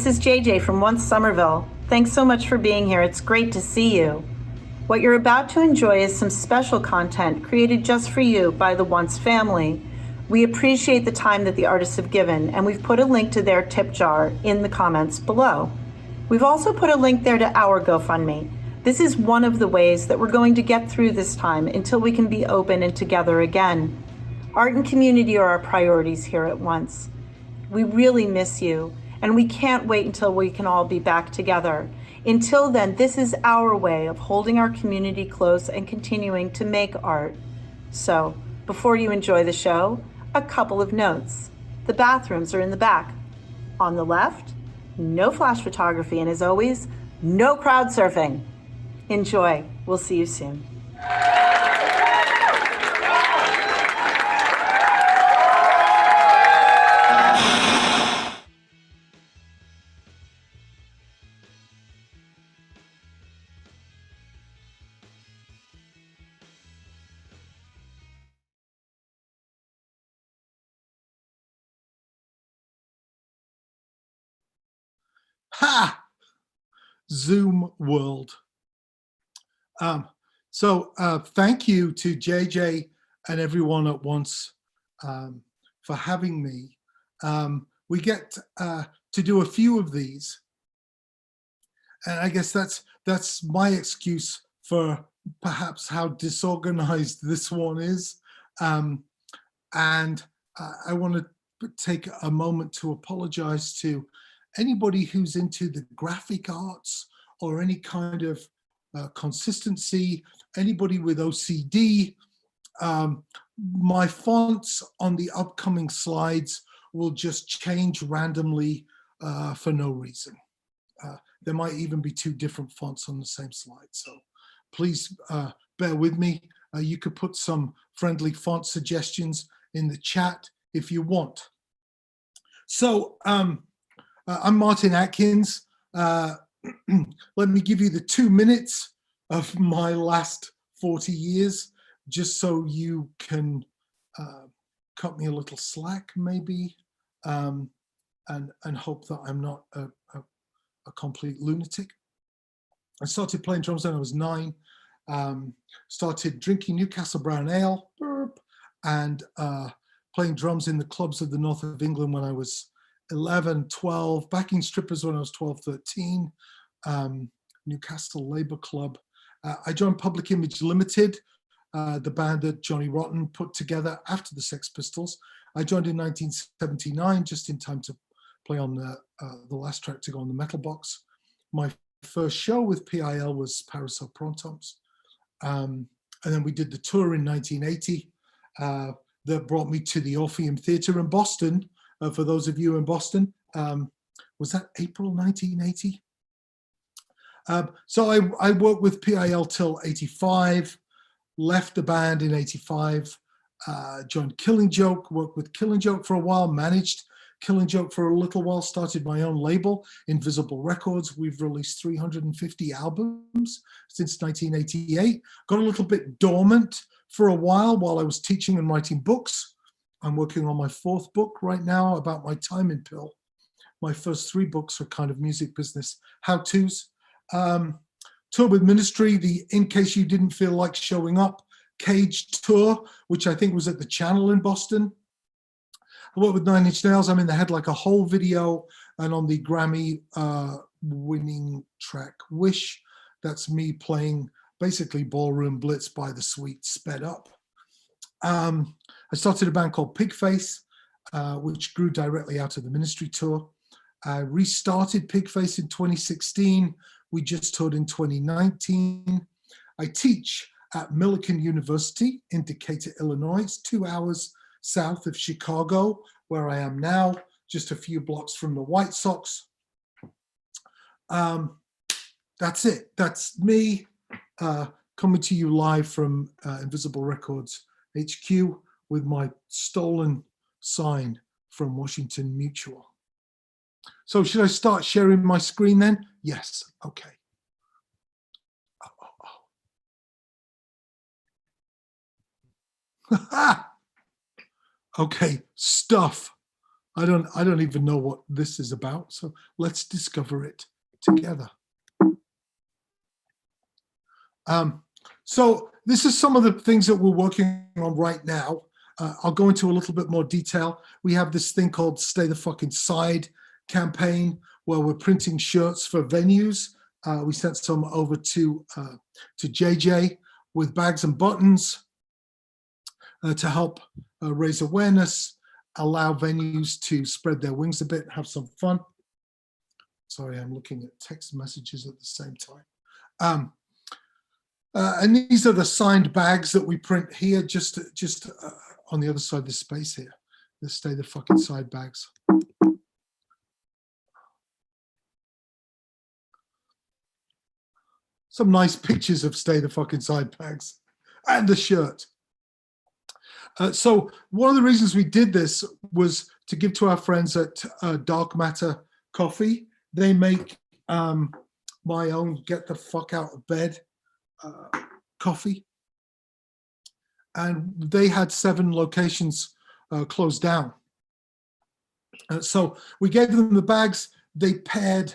This is JJ from Once Somerville. Thanks so much for being here. It's great to see you. What you're about to enjoy is some special content created just for you by the Once family. We appreciate the time that the artists have given, and we've put a link to their tip jar in the comments below. We've also put a link there to our GoFundMe. This is one of the ways that we're going to get through this time until we can be open and together again. Art and community are our priorities here at Once. We really miss you, and we can't wait until we can all be back together. Until then, this is our way of holding our community close and continuing to make art. So, before you enjoy the show, a couple of notes. The bathrooms are in the back. On the left, no flash photography, and as always, no crowd surfing. Enjoy. We'll see you soon. Ha! Zoom world. Thank you to JJ and everyone at Once for having me. We get to do a few of these, and I guess that's my excuse for perhaps how disorganized this one is. I want to take a moment to apologize to anybody who's into the graphic arts or any kind of consistency, anybody with OCD. My fonts on the upcoming slides will just change randomly for no reason. There might even be two different fonts on the same slide. So please bear with me. You could put some friendly font suggestions in the chat if you want. So, I'm Martin Atkins. Let me give you the 2 minutes of my last 40 years, just so you can cut me a little slack, maybe, and hope that I'm not a complete lunatic. I started playing drums when I was 9, started drinking Newcastle Brown Ale, and playing drums in the clubs of the north of England when I was 11, 12, backing strippers when I was 12, 13, Newcastle Labour Club. I joined Public Image Limited, the band that Johnny Rotten put together after the Sex Pistols. I joined in 1979, just in time to play on the last track to go on the metal box. My first show with PIL was Parasol Prontoms. And then we did the tour in 1980 that brought me to the Orpheum Theatre in Boston. For those of you in Boston, was that April 1980? So I worked with PIL till 85, left the band in 85, joined Killing Joke, worked with Killing Joke for a while, managed Killing Joke for a little while, started my own label, Invisible Records. We've released 350 albums since 1988. Got a little bit dormant for a while I was teaching and writing books. I'm working on my 4th book right now about my time in PIL. My first 3 books are kind of music business how-tos. Tour with Ministry, the In Case You Didn't Feel Like Showing Up Cage tour, which I think was at the Channel in Boston. I worked with 9 Inch Nails. I'm in the Head Like a Hole video, and on the Grammy winning track Wish, that's me playing basically Ballroom Blitz by the Sweet sped up. I started a band called Pigface, which grew directly out of the Ministry tour. I restarted Pigface in 2016. We just toured in 2019. I teach at Millikan University in Decatur, Illinois, 2 hours south of Chicago, where I am now, just a few blocks from the White Sox. That's it. That's me coming to you live from Invisible Records HQ with my stolen sign from Washington Mutual. So should I start sharing my screen then? Yes, okay. Okay, stuff. I don't even know what this is about. So let's discover it together. So this is some of the things that we're working on right now. I'll go into a little bit more detail. We have this thing called Stay the Fucking Side campaign, where we're printing shirts for venues. We sent some over to JJ with bags and buttons to help raise awareness, allow venues to spread their wings a bit, have some fun. Sorry, I'm looking at text messages at the same time. And these are the signed bags that we print here, just on the other side of the space here. The Stay the Fucking Side bags. Some nice pictures of Stay the Fucking Side bags and the shirt. So one of the reasons we did this was to give to our friends at Dark Matter Coffee. They make my own get the fuck out of bed coffee. And they had 7 locations closed down. So we gave them the bags. They paired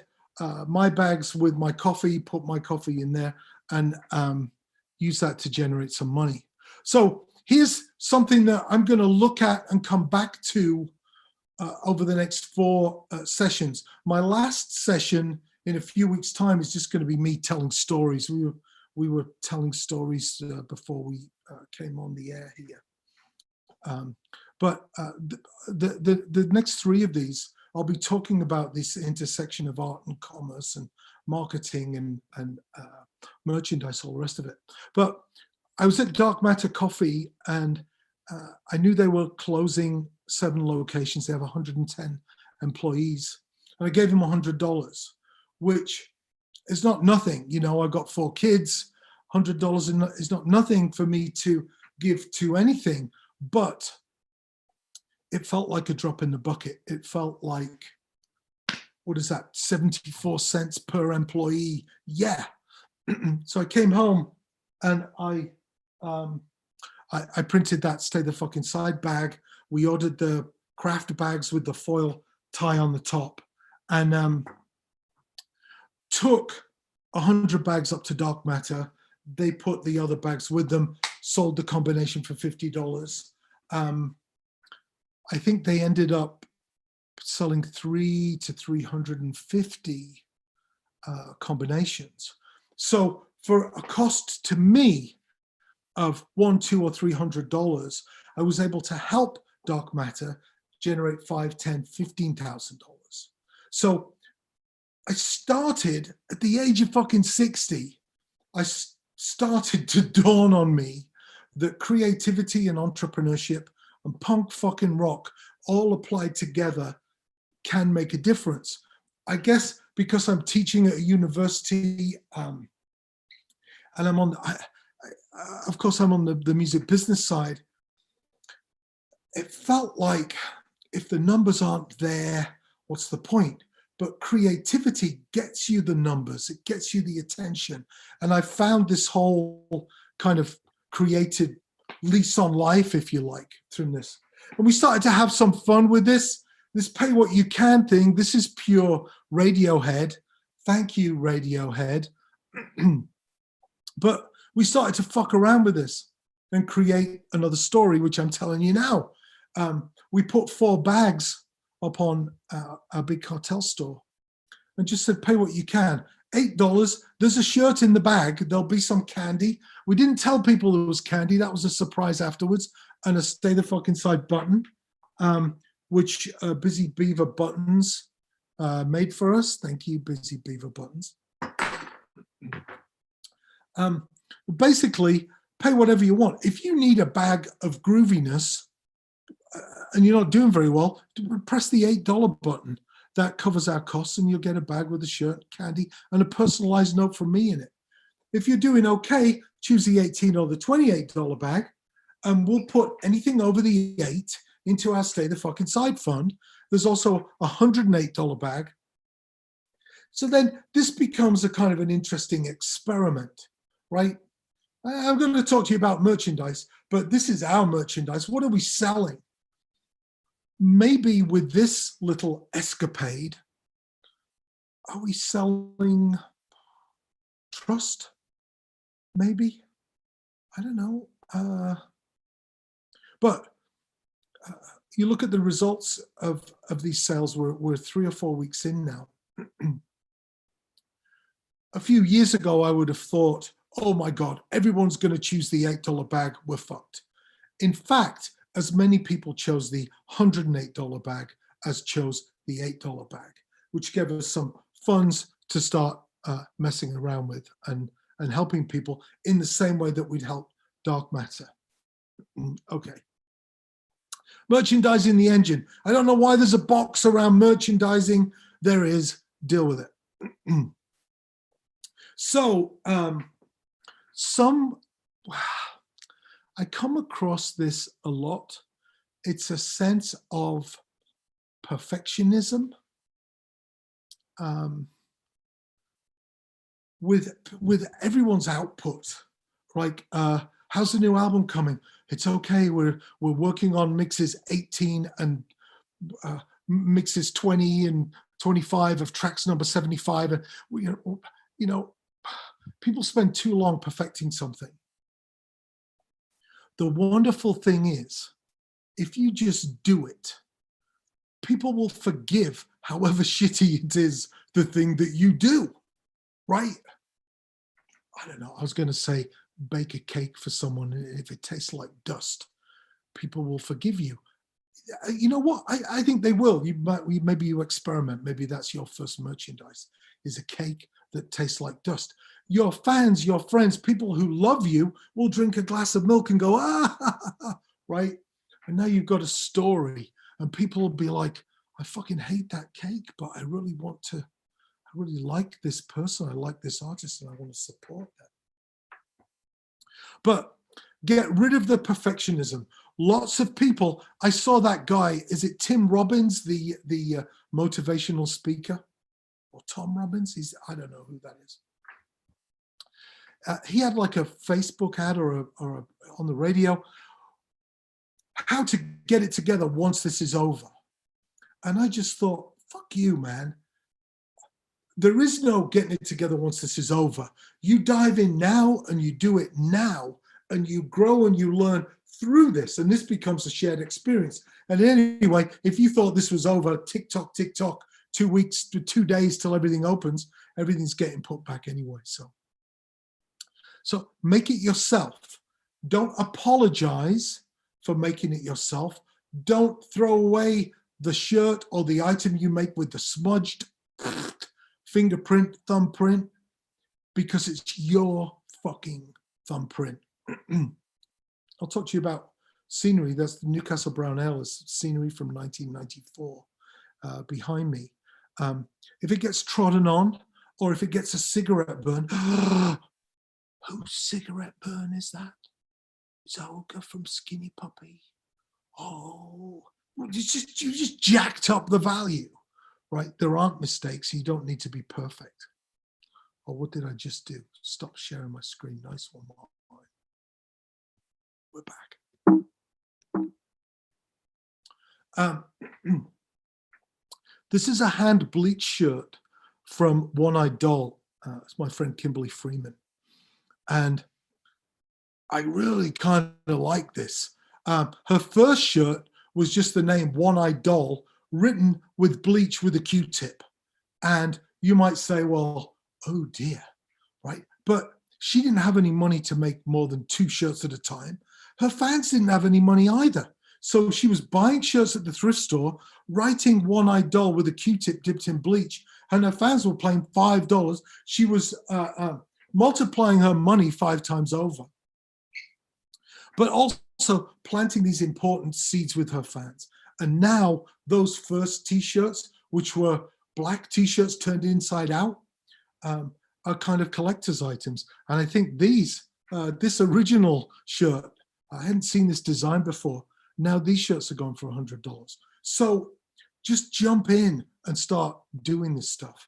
my bags with my coffee, put my coffee in there, and use that to generate some money. So here's something that I'm going to look at and come back to over the next 4 sessions. My last session in a few weeks' time is just going to be me telling stories. We were telling stories before we came on the air here. But the next 3 of these, I'll be talking about this intersection of art and commerce and marketing and merchandise, all the rest of it. But I was at Dark Matter Coffee, and I knew they were closing 7 locations. They have 110 employees. And I gave them $100, which is not nothing. You know, I've got 4 kids. $100 is not nothing for me to give to anything, but it felt like a drop in the bucket. It felt like, what is that, 74 cents per employee? Yeah. So I came home and I printed that Stay the Fucking Side bag. We ordered the craft bags with the foil tie on the top, and took 100 bags up to Dark Matter. They put the other bags with them, sold the combination for $50. I think they ended up selling 300 to 350 combinations. So for a cost to me of $100, $200, or $300, I was able to help Dark Matter generate $5,000, $10,000, $15,000. So I started at the age of fucking 60. I started to dawn on me that creativity and entrepreneurship and punk fucking rock all applied together can make a difference. I guess because I'm teaching at a university, and I'm on, of course, I'm on the music business side. It felt like if the numbers aren't there, what's the point? But creativity gets you the numbers, it gets you the attention. And I found this whole kind of created lease on life, if you like, through this. And we started to have some fun with this pay what you can thing. This is pure Radiohead. Thank you, Radiohead. But we started to fuck around with this and create another story, which I'm telling you now. We put 4 bags up on our big cartel store and just said, pay what you can. $8, there's a shirt in the bag. There'll be some candy. We didn't tell people there was candy. That was a surprise afterwards. And a Stay the Fucking Side button, which Busy Beaver Buttons made for us. Thank you, Busy Beaver Buttons. Basically, pay whatever you want. If you need a bag of grooviness and you're not doing very well, press the $8 button. That covers our costs, and you'll get a bag with a shirt, candy, and a personalized note from me in it. If you're doing okay, choose the $18 or the $28 bag, and we'll put anything over the 8 into our Stay the Fucking Side fund. There's also a $108 bag. So then this becomes a kind of an interesting experiment, right? I'm going to talk to you about merchandise, but this is our merchandise. What are we selling? maybe with this little escapade, are we selling trust? Maybe. I don't know. But you look at the results of these sales. We're 3 or 4 weeks in now. A few years ago, I would have thought, oh my God, everyone's going to choose the $8 bag. We're fucked. In fact, as many people chose the $108 bag as chose the $8 bag, which gave us some funds to start messing around with and helping people in the same way that we'd help dark matter. Okay. Merchandising the engine. I don't know why there's a box around merchandising. There is. Deal with it. So I come across this a lot. It's a sense of perfectionism with everyone's output. Like, how's the new album coming? It's okay. We're working on mixes 18 and mixes 20 and 25 of tracks number 75. And you know, people spend too long perfecting something. The wonderful thing is, if you just do it, people will forgive however shitty it is, the thing that you do, right? I don't know. I was going to say bake a cake for someone. If it tastes like dust, people will forgive you. You know what? I think they will. Maybe you experiment. Maybe that's your first merchandise, is a cake that tastes like dust. Your fans, your friends, people who love you will drink a glass of milk and go, right? And now you've got a story, and people will be like, I fucking hate that cake, but I really like this person. I like this artist, and I want to support them. But get rid of the perfectionism. Lots of people, I saw that guy, is it Tim Robbins, the motivational speaker? Or Tom Robbins? I don't know who that is. He had like a Facebook ad or on the radio, how to get it together once this is over. And I just thought, fuck you, man. There is no getting it together once this is over. You dive in now and you do it now, and you grow and you learn through this, and this becomes a shared experience. And anyway, if you thought this was over, tick-tock, 2 weeks to 2 days till everything opens, everything's getting put back anyway. So make it yourself. Don't apologize for making it yourself. Don't throw away the shirt or the item you make with the smudged fingerprint, thumbprint, because it's your fucking thumbprint. I'll talk to you about scenery. That's the Newcastle Brown Ale, scenery from 1994 behind me. If it gets trodden on, or if it gets a cigarette burn, whose cigarette burn is that? It's Olga from Skinny Puppy. Oh, you just jacked up the value, right? There aren't mistakes. You don't need to be perfect. Oh, what did I just do? Stop sharing my screen. Nice one, Mark. We're back. This is a hand bleached shirt from One Eyed Doll. It's my friend Kimberly Freeman. And I really kind of like this. Her first shirt was just the name One Eyed Doll written with bleach with a Q-tip. And you might say, well, oh dear, right? But she didn't have any money to make more than 2 shirts at a time. Her fans didn't have any money either. So she was buying shirts at the thrift store, writing One Eyed Doll with a Q-tip dipped in bleach, and her fans were paying $5. She was multiplying her money 5 times over, but also planting these important seeds with her fans. And now those first T-shirts, which were black T-shirts turned inside out, are kind of collector's items. And I think this original shirt, I hadn't seen this design before. Now these shirts are going for $100. So just jump in and start doing this stuff.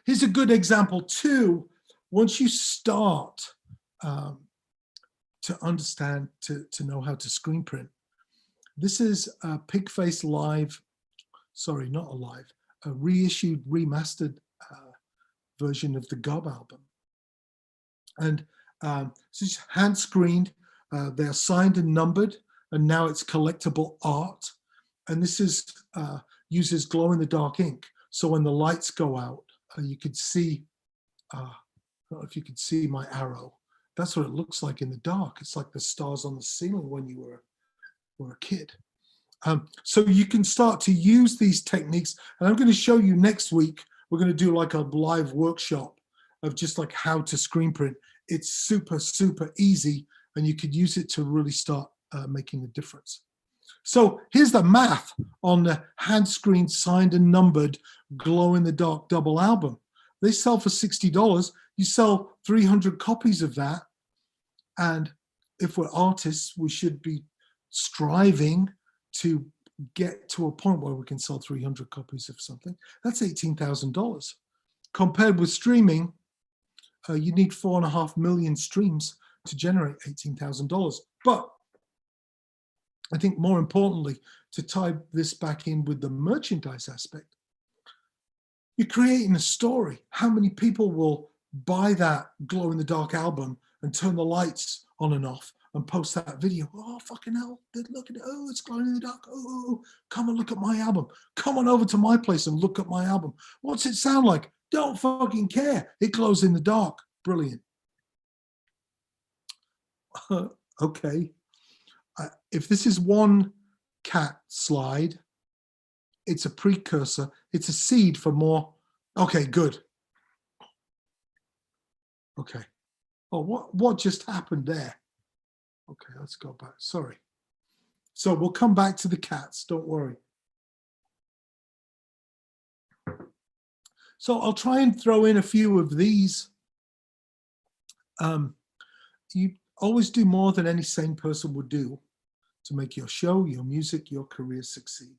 Here's a good example too. Once you start to understand, to know how to screen print, This is a Pigface live, sorry, not a live, a reissued, remastered version of the Gob album. And so it's hand screened, they're signed and numbered, and now it's collectible art. And this is uses glow in the dark ink. So when the lights go out, you could see, I don't know if you could see my arrow. That's what it looks like in the dark. It's like the stars on the ceiling when you were a kid. So you can start to use these techniques. And I'm going to show you next week, we're going to do like a live workshop of just like how to screen print. It's super, super easy, and you could use it to really start making a difference. So here's the math on the hand screen signed and numbered glow in the dark double album. They sell for $60. You sell 300 copies of that. And if we're artists, we should be striving to get to a point where we can sell 300 copies of something. That's $18,000. Compared with streaming, you need 4.5 million streams to generate $18,000. But I think more importantly, to tie this back in with the merchandise aspect, you're creating a story. How many people will buy that glow in the dark album and turn the lights on and off and post that video? Oh, fucking hell, look at it. Oh, it's glowing in the dark. Oh, come and look at my album. Come on over to my place and look at my album. What's it sound like? Don't fucking care. It glows in the dark. Brilliant. Okay. If this is one cat slide, it's a precursor. It's a seed for more. Okay, good. Okay. Oh, what just happened there? Okay, let's go back. Sorry. So we'll come back to the cats. Don't worry. So I'll try and throw in a few of these. You always do more than any sane person would do to make your show, your music, your career succeed.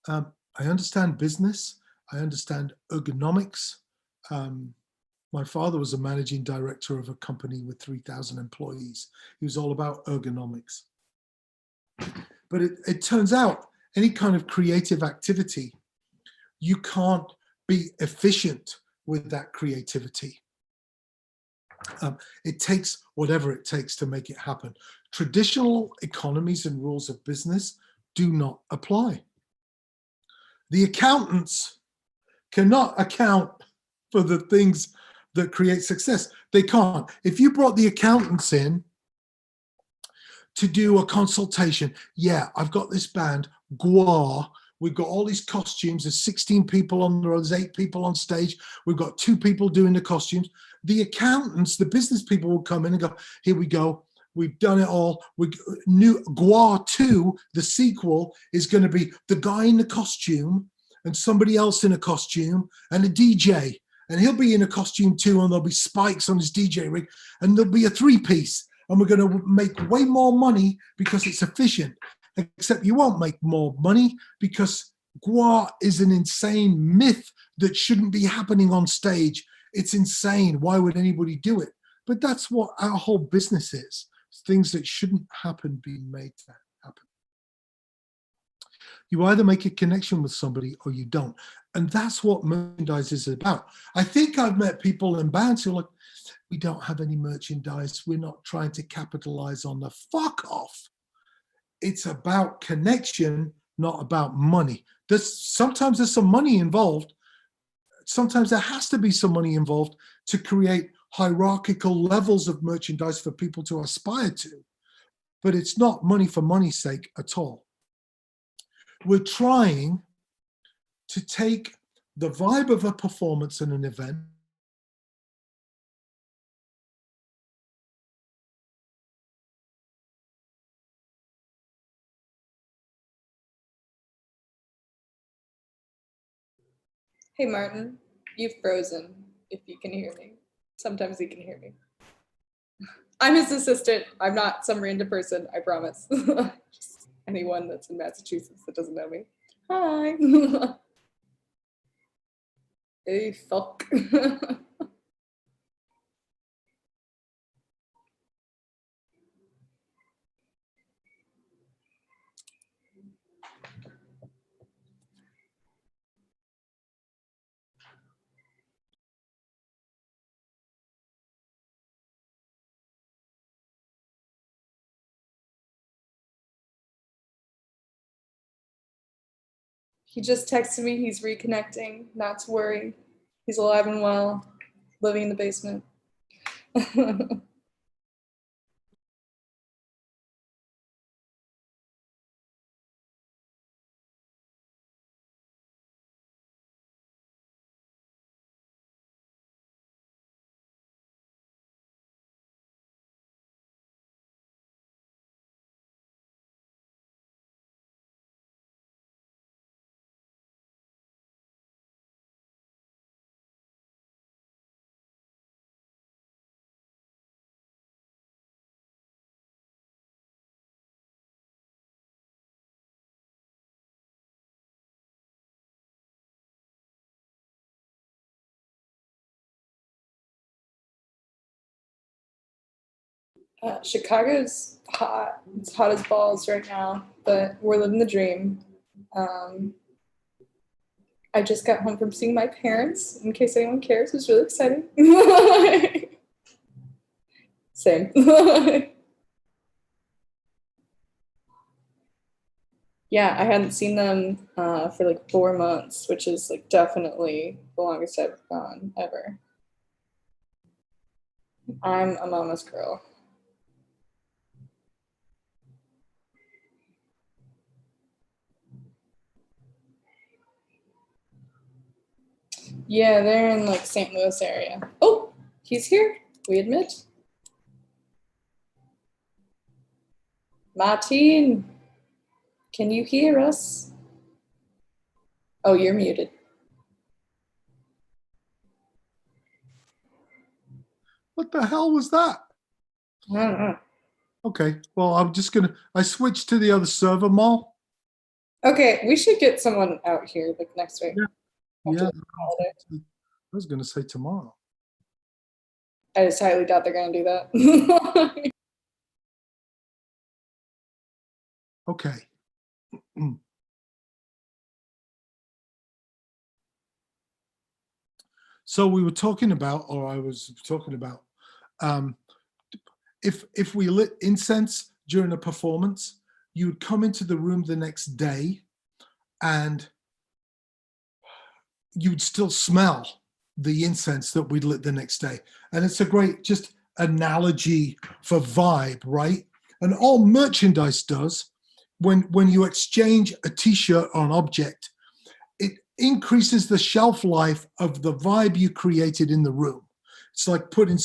I understand business. I understand ergonomics. My father was a managing director of a company with 3,000 employees. He was all about ergonomics. But it turns out any kind of creative activity, you can't be efficient with that creativity. It takes whatever it takes to make it happen. Traditional economies and rules of business do not apply. The accountants cannot account for the things that create success. They can't. If you brought the accountants in to do a consultation, yeah, I've got this band, Gua. We've got all these costumes. There's 16 people on the road. There's 8 people on stage. We've got 2 people doing the costumes. The accountants, the business people will come in and go, here we go. We've done it all. New Gua 2, the sequel, is going to be the guy in the costume and somebody else in a costume and a DJ. And he'll be in a costume too, and there'll be spikes on his DJ rig, and there'll be a 3-piece. And we're going to make way more money because it's efficient. Except you won't make more money because Gua is an insane myth that shouldn't be happening on stage. It's insane. Why would anybody do it? But that's what our whole business is. Things that shouldn't happen being made to happen. You either make a connection with somebody or you don't. And that's what merchandise is about. I think I've met people in bands who are like, we don't have any merchandise. We're not trying to capitalize on the fuck off. It's about connection, not about money. Sometimes there's some money involved. Sometimes there has to be some money involved to create hierarchical levels of merchandise for people to aspire to. But it's not money for money's sake at all. We're trying to take the vibe of a performance and an event Hey Martin, you've frozen, if you can hear me. Sometimes you can hear me. I'm his assistant. I'm not some random person, I promise. Just anyone that's in Massachusetts that doesn't know me. Hi. Hey, fuck. He just texted me. He's reconnecting. Not to worry. He's alive and well, living in the basement. Chicago's hot. It's hot as balls right now, but we're living the dream. I just got home from seeing my parents, in case anyone cares. It was really exciting. Same. Yeah, I hadn't seen them for like 4 months, which is like definitely the longest I've gone ever. I'm a mama's girl. Yeah, they're in like St. Louis area. Oh, he's here, we admit. Martin, can you hear us? Oh, you're muted. What the hell was that? I don't know. Okay, well, I switched to the other server, Mal. Okay, we should get someone out here like next week. Yeah, the holiday. I was going to say tomorrow. I just highly doubt they're going to do that. Okay. So we were talking about, or I was talking about, if we lit incense during a performance, you would come into the room the next day and you would still smell the incense that we'd lit the next day. And it's a great just analogy for vibe, right? And all merchandise does, when you exchange a t-shirt or an object, it increases the shelf life of the vibe you created in the room. It's like putting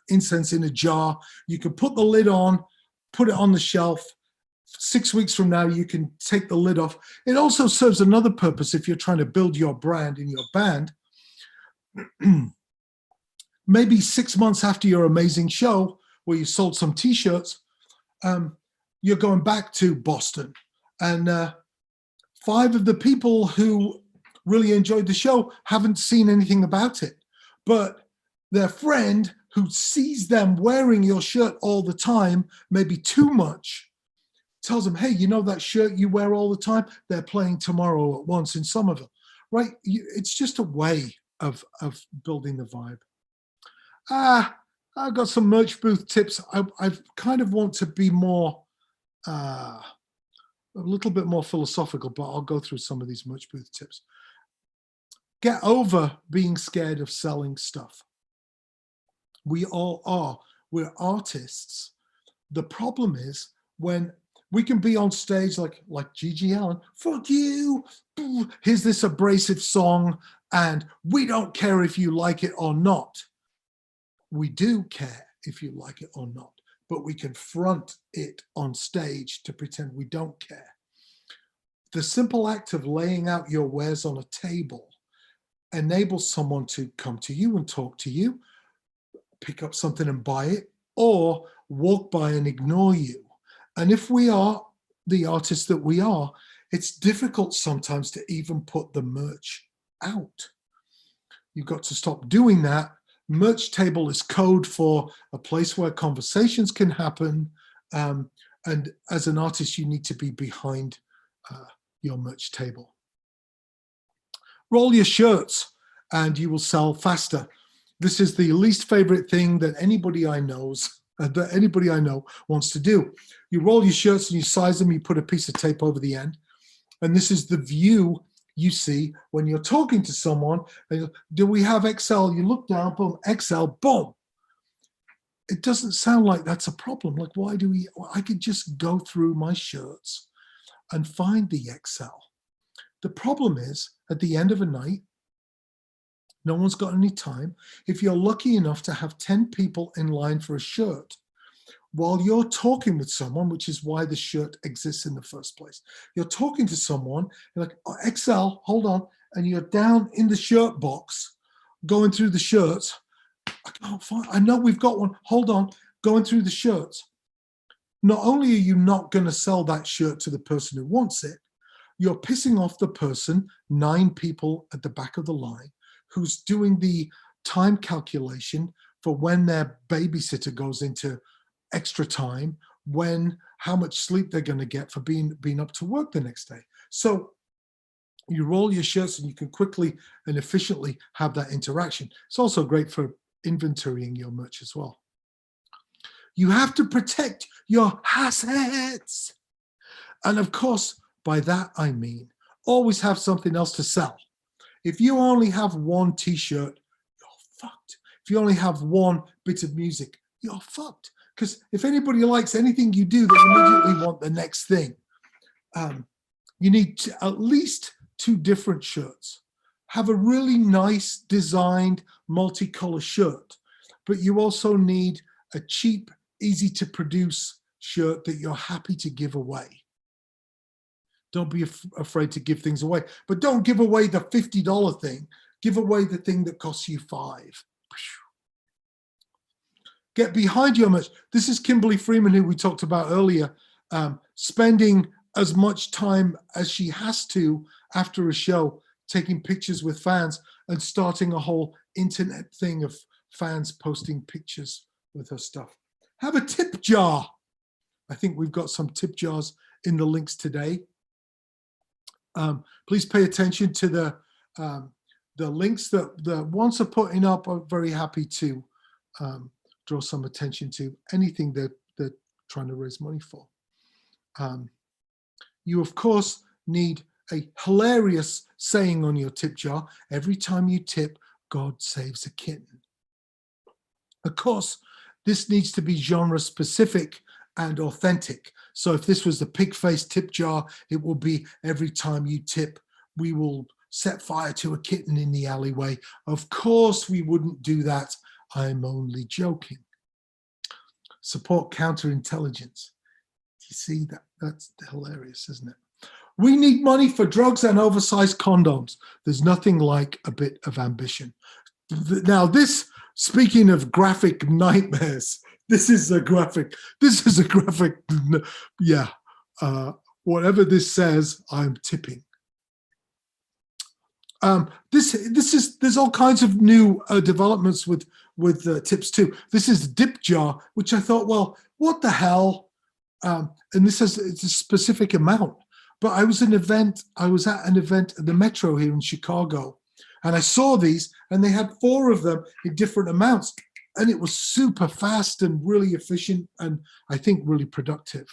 incense in a jar. You can put the lid on, put it on the shelf. 6 weeks from now, you can take the lid off. It also serves another purpose if you're trying to build your brand in your band. Maybe 6 months after your amazing show where you sold some t-shirts, you're going back to Boston, and 5 of the people who really enjoyed the show haven't seen anything about it, but their friend who sees them wearing your shirt all the time, maybe too much, tells them, hey, you know that shirt you wear all the time? They're playing tomorrow at once in Somerville, right? It's just a way of building the vibe. I've got some merch booth tips. I kind of want to be more, a little bit more philosophical, but I'll go through some of these merch booth tips. Get over being scared of selling stuff. We all are. We're artists. The problem is when we can be on stage like Gigi Allen, fuck you, here's this abrasive song, and we don't care if you like it or not. We do care if you like it or not, but we can front it on stage to pretend we don't care. The simple act of laying out your wares on a table enables someone to come to you and talk to you, pick up something and buy it, or walk by and ignore you. And if we are the artists that we are, it's difficult sometimes to even put the merch out. You've got to stop doing that. Merch table is code for a place where conversations can happen. And as an artist, you need to be behind your merch table. Roll your shirts and you will sell faster. This is the least favorite thing that anybody I know wants to do. You roll your shirts and you size them, you put a piece of tape over the end. And this is the view you see when you're talking to someone, and do we have XL? You look down, boom, XL, boom. It doesn't sound like that's a problem. Like, why do we, I could just go through my shirts and find the XL. The problem is at the end of a night, no one's got any time. If you're lucky enough to have 10 people in line for a shirt, while you're talking with someone, which is why the shirt exists in the first place, you're talking to someone, you're like, oh, XL, hold on, and you're down in the shirt box, going through the shirts. I can't find, I know we've got one, hold on, going through the shirts. Not only are you not going to sell that shirt to the person who wants it, you're pissing off the person, 9 people at the back of the line, who's doing the time calculation for when their babysitter goes into extra time, how much sleep they're going to get for being up to work the next day. So you roll your shirts and you can quickly and efficiently have that interaction. It's also great for inventorying your merch as well. You have to protect your assets. And of course, by that I mean, always have something else to sell. If you only have one t-shirt, you're fucked. If you only have one bit of music, you're fucked. Because if anybody likes anything you do, they immediately want the next thing. You need at least 2 different shirts. Have a really nice designed multicolor shirt, but you also need a cheap, easy to produce shirt that you're happy to give away. Don't be afraid to give things away, but don't give away the $50 thing. Give away the thing that costs you $5. Get behind your merch. This is Kimberly Freeman, who we talked about earlier, spending as much time as she has to after a show, taking pictures with fans and starting a whole internet thing of fans posting pictures with her stuff. Have a tip jar. I think we've got some tip jars in the links today. Please pay attention to the links that the ones are putting up. I'm very happy to draw some attention to anything that they're trying to raise money for. You, of course, need a hilarious saying on your tip jar. Every time you tip, God saves a kitten. Of course, this needs to be genre specific and authentic. So if this was the Pigface tip jar, it will be every time you tip, we will set fire to a kitten in the alleyway. Of course, we wouldn't do that. I'm only joking. Support counterintelligence. You see that? That's hilarious, isn't it? We need money for drugs and oversized condoms. There's nothing like a bit of ambition. Now this, speaking of graphic nightmares, this is a graphic, yeah. Whatever this says, I'm tipping. There's all kinds of new developments with tips too. This is dip jar, which I thought, well, what the hell? And this is, it's a specific amount. But I was at an event at the Metro here in Chicago, and I saw these, and they had 4 of them in different amounts, and it was super fast and really efficient, and I think really productive.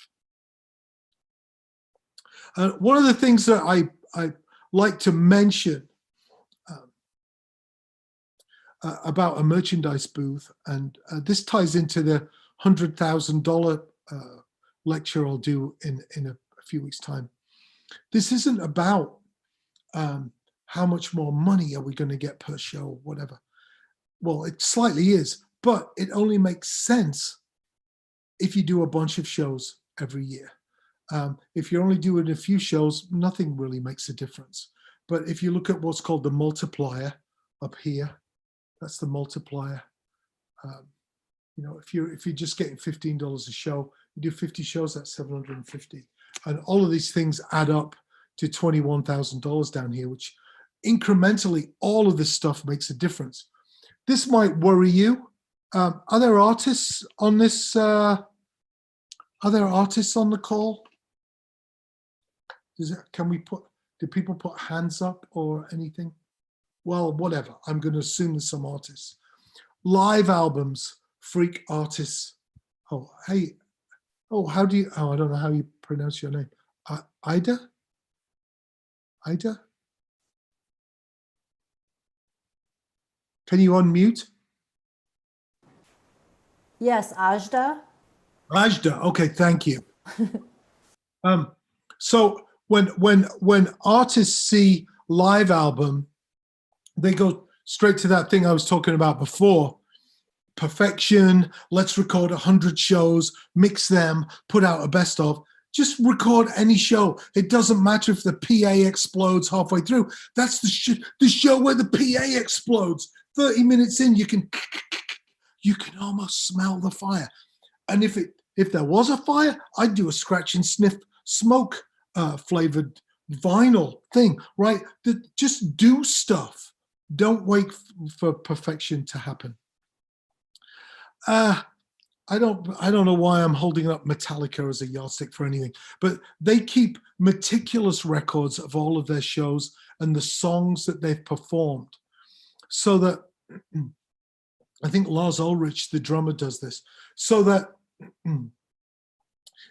One of the things that I like to mention about a merchandise booth, and this ties into the $100,000 lecture I'll do in a few weeks' time. This isn't about how much more money are we going to get per show or whatever. Well, it slightly is, but it only makes sense if you do a bunch of shows every year. If you're only doing a few shows, nothing really makes a difference. But if you look at what's called the multiplier up here, that's the multiplier. You know, if you're just getting $15 a show, you do 50 shows, that's 750. And all of these things add up to $21,000 down here, which incrementally, all of this stuff makes a difference. This might worry you. Are there artists on this? Are there artists on the call? Do people put hands up or anything? Well, whatever. I'm going to assume there's some artists. Live albums, freak artists. Oh, hey. Oh, I don't know how you pronounce your name. Ida? Ida? Can you unmute? Yes, Ajda. Ajda, okay, thank you. So when artists see live album, they go straight to that thing I was talking about before. Perfection, let's record 100 shows, mix them, put out a best of. Just record any show. It doesn't matter if the PA explodes halfway through. That's the show where the PA explodes. 30 minutes in, you can almost smell the fire. And if there was a fire, I'd do a scratch and sniff smoke flavored vinyl thing, right? Just do stuff. Don't wait for perfection to happen. I don't know why I'm holding up Metallica as a yardstick for anything, but they keep meticulous records of all of their shows and the songs that they've performed, so that I think Lars Ulrich, the drummer, does this, so that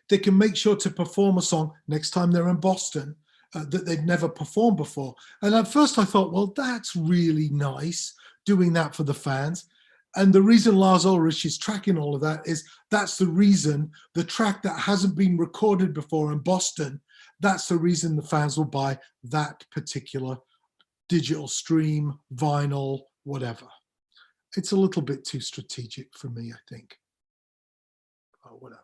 they can make sure to perform a song next time they're in Boston that they've never performed before. And at first I thought, well, that's really nice doing that for the fans. And the reason Lars Ulrich is tracking all of that is that's the reason the track that hasn't been recorded before in Boston, that's the reason the fans will buy that particular digital stream, vinyl, whatever. It's a little bit too strategic for me, I think. Oh, whatever.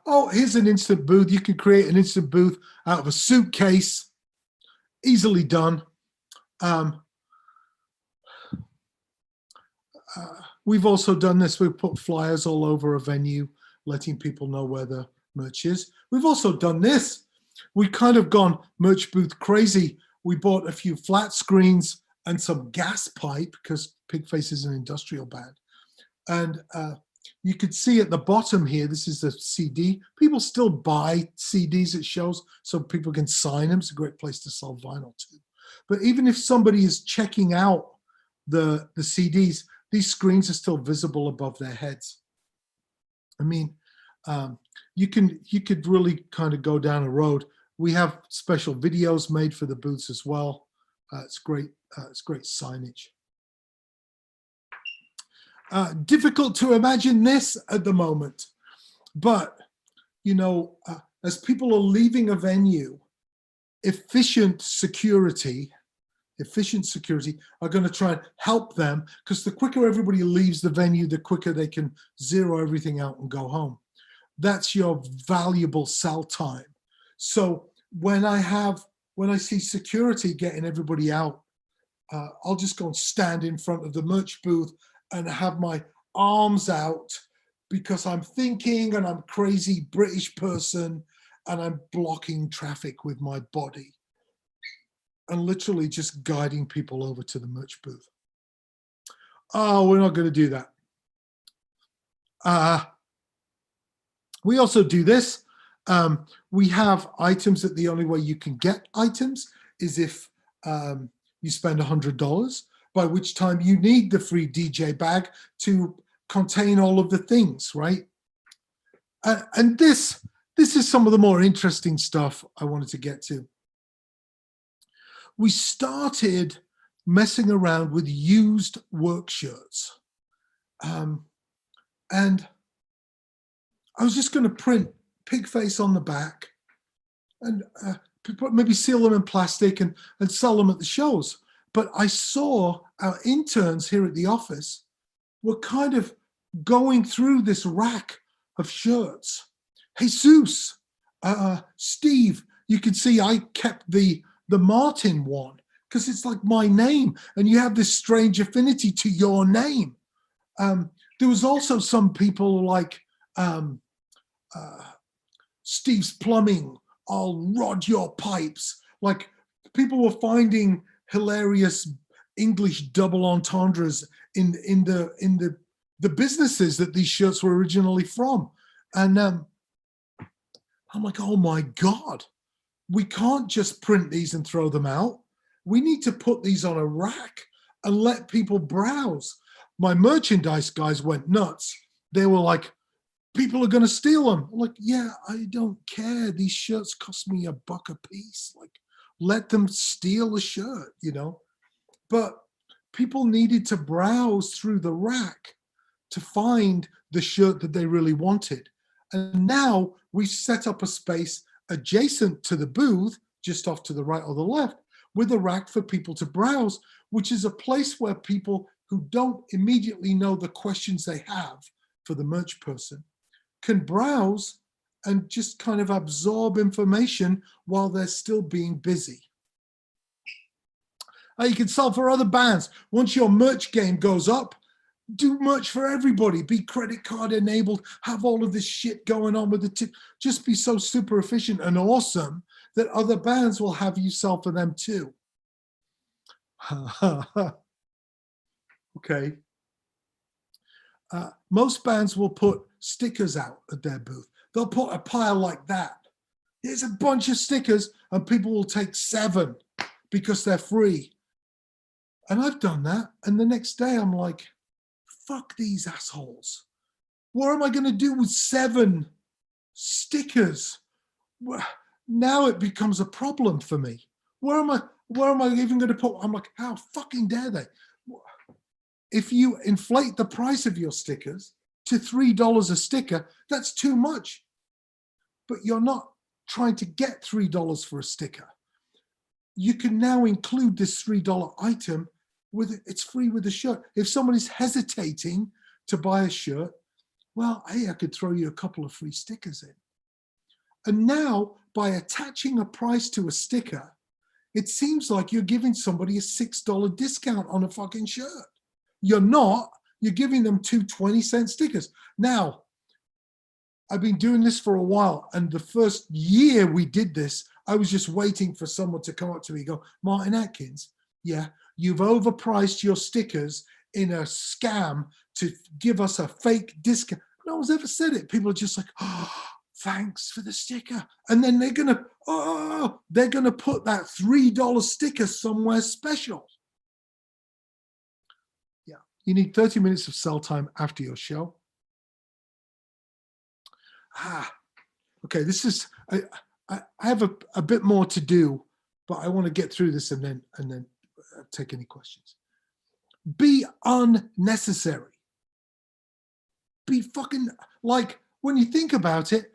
Oh, here's an instant booth. You can create an instant booth out of a suitcase. Easily done. We've also done this. We've put flyers all over a venue, letting people know where the merch is. We've also done this. We've kind of gone merch booth crazy. We bought a few flat screens and some gas pipe, because Pigface is an industrial band. And you could see at the bottom here, this is the CD. People still buy CDs at shows so people can sign them. It's a great place to sell vinyl too. But even if somebody is checking out the CDs, these screens are still visible above their heads. I mean, you could really kind of go down a road. We have special videos made for the booths as well. It's great signage. Difficult to imagine this at the moment, but you know, as people are leaving a venue, efficient security are going to try and help them, because the quicker everybody leaves the venue, the quicker they can zero everything out and go home. That's your valuable cell time. So when I see security getting everybody out, I'll just go and stand in front of the merch booth and have my arms out, because I'm thinking and I'm a crazy British person and I'm blocking traffic with my body and literally just guiding people over to the merch booth. Oh, we're not going to do that. We also do this. We have items that the only way you can get items is if you spend $100, by which time you need the free DJ bag to contain all of the things, right? And this is some of the more interesting stuff I wanted to get to. We started messing around with used work shirts. And I was just going to print Pigface on the back and maybe seal them in plastic and sell them at the shows. But I saw our interns here at the office were kind of going through this rack of shirts. Jesus, Steve, you can see I kept the Martin one because it's like my name and you have this strange affinity to your name. There was also some people like Steve's Plumbing, I'll rod your pipes. Like people were finding hilarious English double entendres in the businesses that these shirts were originally from. And I'm like, oh my God, we can't just print these and throw them out. We need to put these on a rack and let people browse. My merchandise guys went nuts. They were like, people are going to steal them. I'm like, yeah, I don't care. These shirts cost me $1 a piece. Like, let them steal the shirt, you know? But people needed to browse through the rack to find the shirt that they really wanted. And now we've set up a space adjacent to the booth, just off to the right or the left, with a rack for people to browse, which is a place where people who don't immediately know the questions they have for the merch person can browse and just kind of absorb information while they're still being busy. You can sell for other bands. Once your merch game goes up, do merch for everybody. Be credit card enabled. Have all of this shit going on with the tip. Just be so super efficient and awesome that other bands will have you sell for them too. Okay. Most bands will put stickers out at their booth. They'll put a pile like that. Here's a bunch of stickers, and people will take 7 because they're free. And I've done that. And the next day I'm like, fuck these assholes. What am I going to do with 7 stickers? Now it becomes a problem for me. Where am I even going to put? I'm like, how fucking dare they? If you inflate the price of your stickers to $3 a sticker, that's too much. But you're not trying to get $3 for a sticker. You can now include this $3 item with it's free with the shirt. If somebody's hesitating to buy a shirt, well, hey, I could throw you a couple of free stickers in. And now, by attaching a price to a sticker, it seems like you're giving somebody a $6 discount on a fucking shirt. You're not. You're giving them 2 20-cent stickers. Now, I've been doing this for a while, and the first year we did this, I was just waiting for someone to come up to me and go, Martin Atkins, yeah, you've overpriced your stickers in a scam to give us a fake discount. No one's ever said it. People are just like, oh, thanks for the sticker. And then they're gonna put that $3 sticker somewhere special. Yeah, you need 30 minutes of sell time after your show. Okay, this is, I have a bit more to do, but I want to get through this and then take any questions. Be unnecessary. Be fucking, like, when you think about it,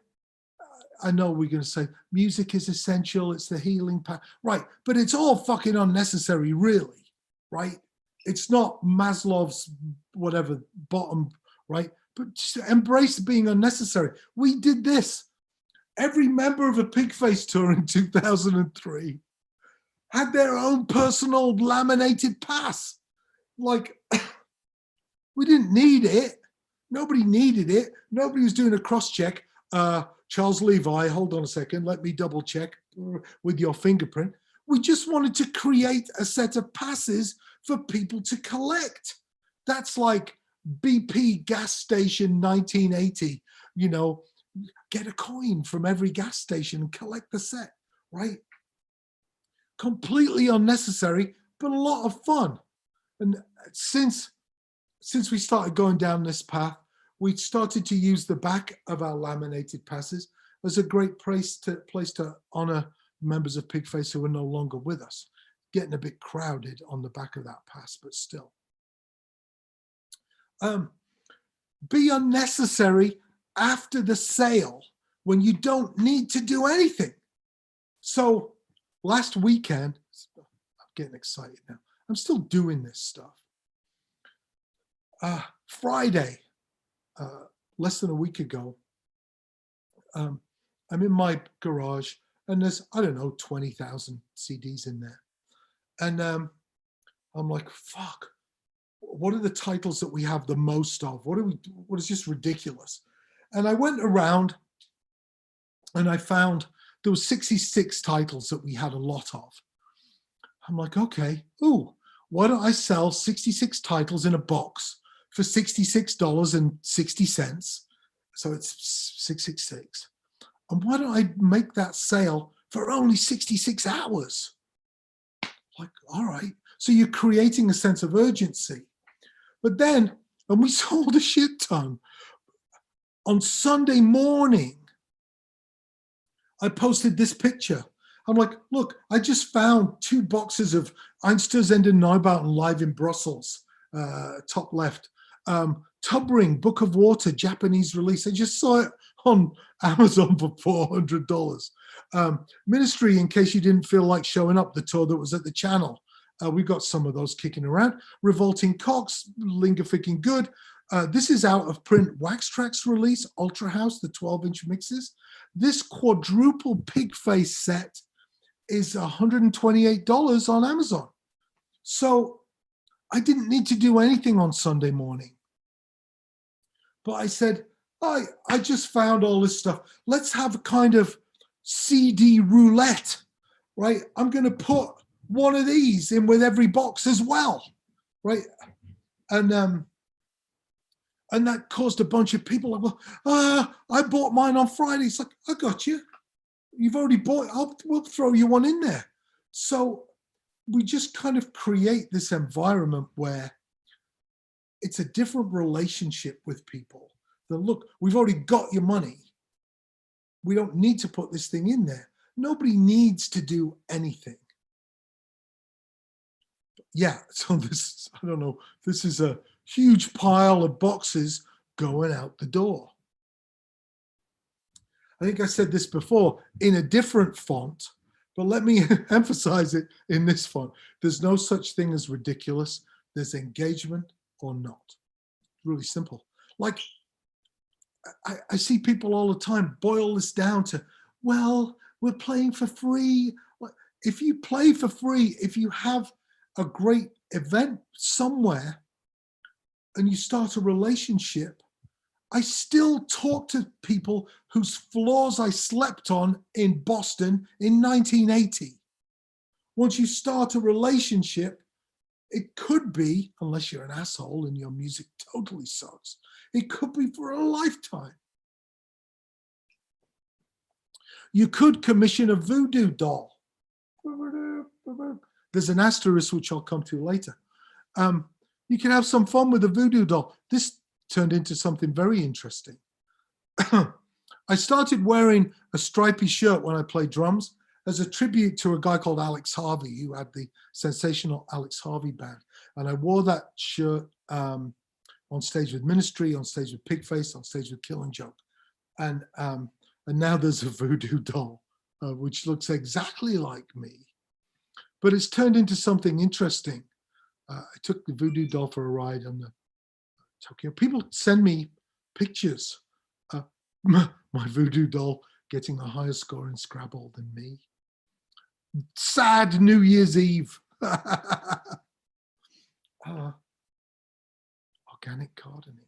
I know we're going to say music is essential, it's the healing path, right? But it's all fucking unnecessary, really, right? It's not Maslow's whatever bottom, right? But just embrace being unnecessary. We did this. Every member of a Pigface tour in 2003 had their own personal laminated pass. Like, we didn't need it. Nobody needed it. Nobody was doing a cross-check. Charles Levi, hold on a second, let me double check with your fingerprint. We just wanted to create a set of passes for people to collect. That's like BP gas station 1980, you know, get a coin from every gas station and collect the set, right? Completely unnecessary, but a lot of fun. And since we started going down this path, we started to use the back of our laminated passes as a great place to honor members of Pigface who are no longer with us. Getting a bit crowded on the back of that pass, but still. Be unnecessary after the sale when you don't need to do anything. So last weekend, I'm getting excited now. I'm still doing this stuff. Friday, less than a week ago, I'm in my garage and there's, I don't know, 20,000 CDs in there. And I'm like, fuck, what are the titles that we have the most of? What is just ridiculous? And I went around and I found there was 66 titles that we had a lot of. I'm like, okay, why don't I sell 66 titles in a box for $66.60? So it's 666. And why don't I make that sale for only 66 hours? Like, all right. So you're creating a sense of urgency. But then, and we sold a shit ton. On Sunday morning, I posted this picture I'm like, look, I just found 2 boxes of Einstürzende Neubauten live in Brussels, top left. Tubring, Book of Water, Japanese release. I just saw it on Amazon for $400. Ministry, in case you didn't feel like showing up, the tour that was at the channel. We got some of those kicking around. Revolting Cox, Lingerficking Good. This is out of print Wax Tracks release, Ultra House, the 12-inch mixes. This quadruple Pigface set is $128 on Amazon. So I didn't need to do anything on Sunday morning. But I said, I just found all this stuff. Let's have a kind of CD roulette, right? I'm going to put one of these in with every box as well, right? And that caused a bunch of people like, well, I bought mine on Friday. It's like, I got you. You've already bought it. We'll throw you one in there. So we just kind of create this environment where it's a different relationship with people. That, look, we've already got your money. We don't need to put this thing in there. Nobody needs to do anything. Yeah, so this, I don't know, this is a huge pile of boxes going out the door. I think I said this before in a different font, but let me emphasize it in this font. There's no such thing as ridiculous. There's engagement or not. Really simple. Like, I see people all the time boil this down to, well, we're playing for free. If you play for free, if you have a great event somewhere and you start a relationship, I still talk to people whose floors I slept on in Boston in 1980. Once you start a relationship, it could be, unless you're an asshole and your music totally sucks, it could be for a lifetime. You could commission a voodoo doll. There's an asterisk, which I'll come to later. You can have some fun with a voodoo doll. This turned into something very interesting. I started wearing a stripy shirt when I played drums as a tribute to a guy called Alex Harvey, who had the sensational Alex Harvey band. And I wore that shirt on stage with Ministry, on stage with Pigface, on stage with Killing Joke. And now there's a voodoo doll, which looks exactly like me. But it's turned into something interesting. I took the voodoo doll for a ride on the Tokyo. People send me pictures. My voodoo doll getting a higher score in Scrabble than me. Sad New Year's Eve. Organic gardening.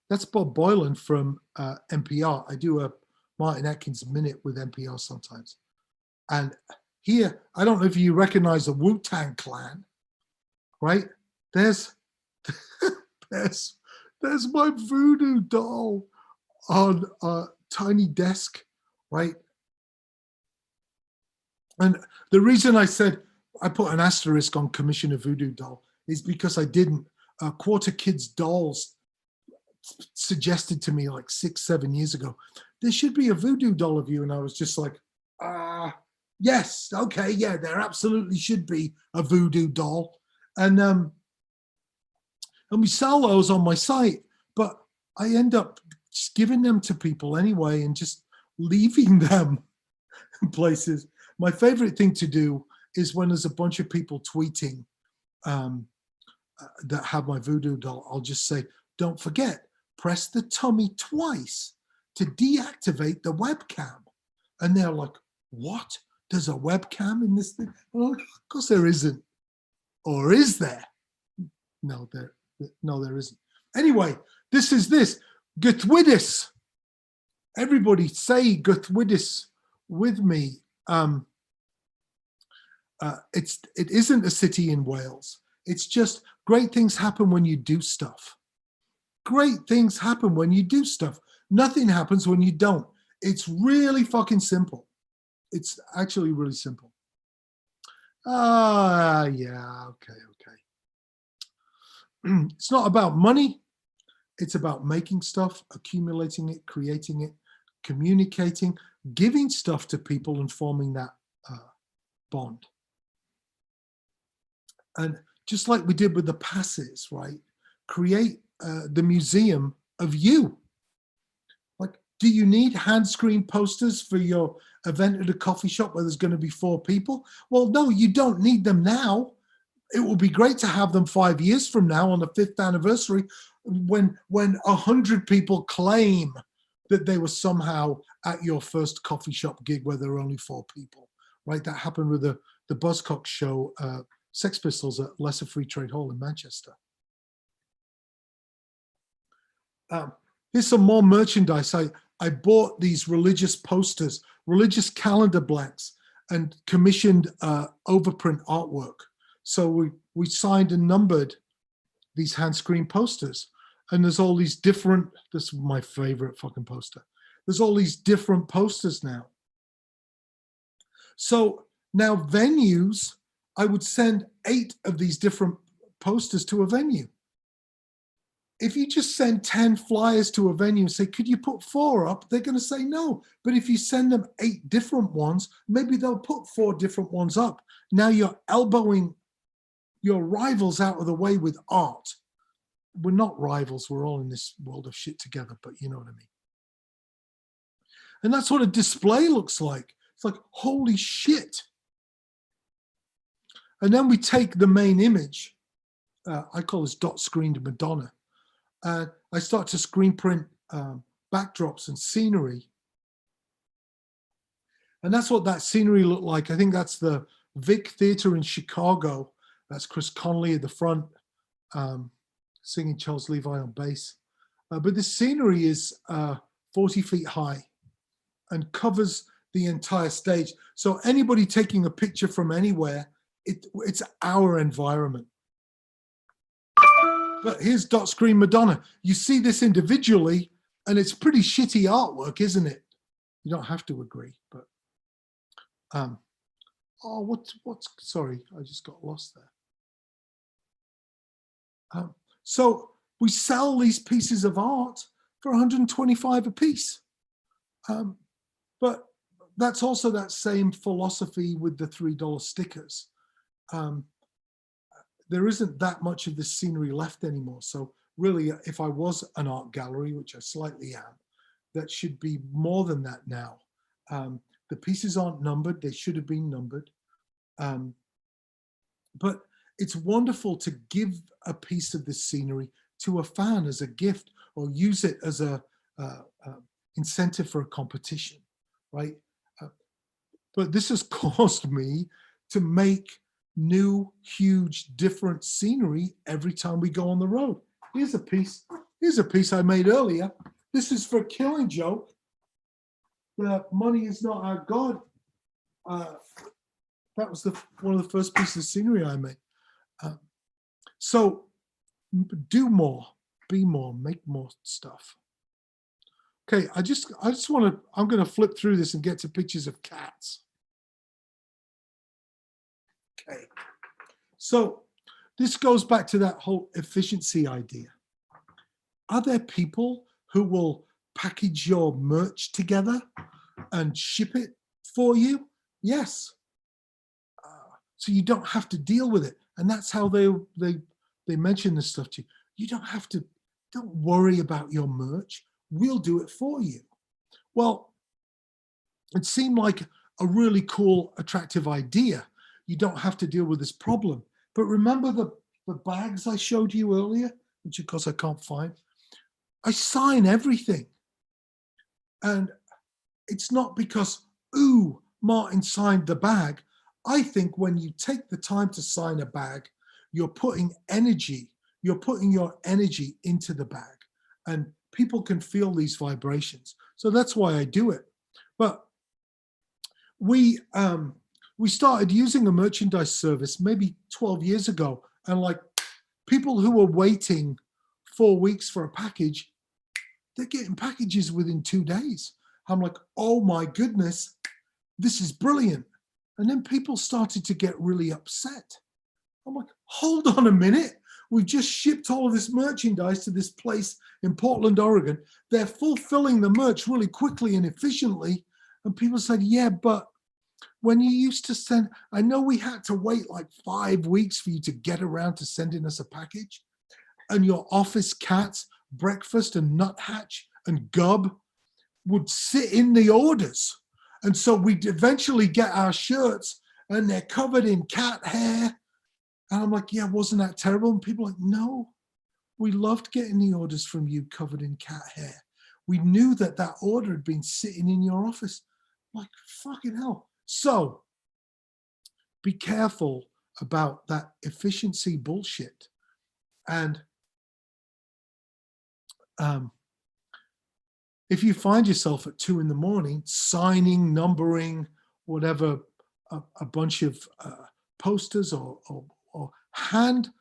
That's Bob Boylan from NPR. I do a Martin Atkins minute with NPR sometimes. And here, I don't know if you recognize the Wu-Tang Clan, right? There's my voodoo doll on a tiny desk, right? And the reason I said I put an asterisk on commission a voodoo doll is because I didn't. Quarter Kids Dolls suggested to me like 6-7 years ago, there should be a voodoo doll of you. And I was just like, yes, okay, yeah, there absolutely should be a voodoo doll. And we sell those on my site, but I end up just giving them to people anyway and just leaving them in places. My favorite thing to do is when there's a bunch of people tweeting that have my voodoo doll, I'll just say, don't forget, press the tummy twice to deactivate the webcam. And they're like, what? There's a webcam in this thing? Well, of course there isn't. Or is there? No, there isn't. Anyway, this is this. Gutwidis. Everybody say Gutwidis with me. It isn't a city in Wales. It's just great things happen when you do stuff. Great things happen when you do stuff. Nothing happens when you don't. It's really fucking simple. It's actually really simple. Yeah, okay. It's not about money. It's about making stuff, accumulating it, creating it, communicating, giving stuff to people and forming that bond. And just like we did with the passes, right? Create the museum of you. Like, do you need hand screen posters for your event at a coffee shop where there's going to be 4 people? Well, no, you don't need them now. It will be great to have them 5 years from now on the 5th anniversary when 100 people claim that they were somehow at your first coffee shop gig where there were only 4 people, right? That happened with the Buzzcocks show, Sex Pistols at Lesser Free Trade Hall in Manchester. Here's some more merchandise. I bought these religious posters, religious calendar blanks, and commissioned overprint artwork. So we signed and numbered these hand screen posters. And there's all these different, this is my favorite fucking poster. There's all these different posters now. So now venues, I would send 8 of these different posters to a venue. If you just send 10 flyers to a venue and say, could you put 4 up? They're going to say no. But if you send them 8 different ones, maybe they'll put 4 different ones up. Now you're elbowing your rivals out of the way with art. We're not rivals. We're all in this world of shit together, but you know what I mean. And that's what a display looks like. It's like, holy shit. And then we take the main image. I call this dot screened Madonna. I start to screen print backdrops and scenery. And that's what that scenery looked like. I think that's the Vic Theatre in Chicago. That's Chris Connolly at the front, singing Charles Levi on bass. But the scenery is 40 feet high and covers the entire stage. So anybody taking a picture from anywhere, it's our environment. But here's dot screen Madonna. You see this individually, and it's pretty shitty artwork, isn't it? You don't have to agree, but what's sorry, I just got lost there. So we sell these pieces of art for 125 a piece. But that's also that same philosophy with the $3 stickers. There isn't that much of this scenery left anymore. So really, if I was an art gallery, which I slightly am, that should be more than that now. The pieces aren't numbered. They should have been numbered. But it's wonderful to give a piece of this scenery to a fan as a gift, or use it as a incentive for a competition, right? But this has caused me to make new, huge, different scenery every time we go on the road. Here's a piece I made earlier. This is for Killing Joke. The money is not our God. That was one of the first pieces of scenery I made. So do more, be more, make more stuff. Okay, I just want to, I'm going to flip through this and get to pictures of cats. Okay, so this goes back to that whole efficiency idea. Are there people who will package your merch together and ship it for you? Yes. So you don't have to deal with it. And that's how they mention this stuff to you. You don't worry about your merch. We'll do it for you. Well, it seemed like a really cool, attractive idea. You don't have to deal with this problem. But remember the bags I showed you earlier, which of course I can't find? I sign everything. And it's not because, ooh, Martin signed the bag. I think when you take the time to sign a bag, you're putting your energy into the bag, and people can feel these vibrations. So that's why I do it. But we started using a merchandise service maybe 12 years ago, and like people who were waiting 4 weeks for a package, they're getting packages within 2 days. I'm like, oh my goodness, this is brilliant. And then people started to get really upset. I'm like, hold on a minute. We've just shipped all of this merchandise to this place in Portland, Oregon. They're fulfilling the merch really quickly and efficiently. And people said, yeah, but when you used to send, I know we had to wait like 5 weeks for you to get around to sending us a package. And your office cats, Breakfast and Nuthatch and Gub, would sit in the orders. And so we'd eventually get our shirts and they're covered in cat hair. And I'm like, yeah, wasn't that terrible? And people are like, no, we loved getting the orders from you covered in cat hair. We knew that that order had been sitting in your office. I'm like, fucking hell. So be careful about that efficiency bullshit. And if you find yourself at 2 a.m, signing, numbering, whatever, a bunch of posters or hand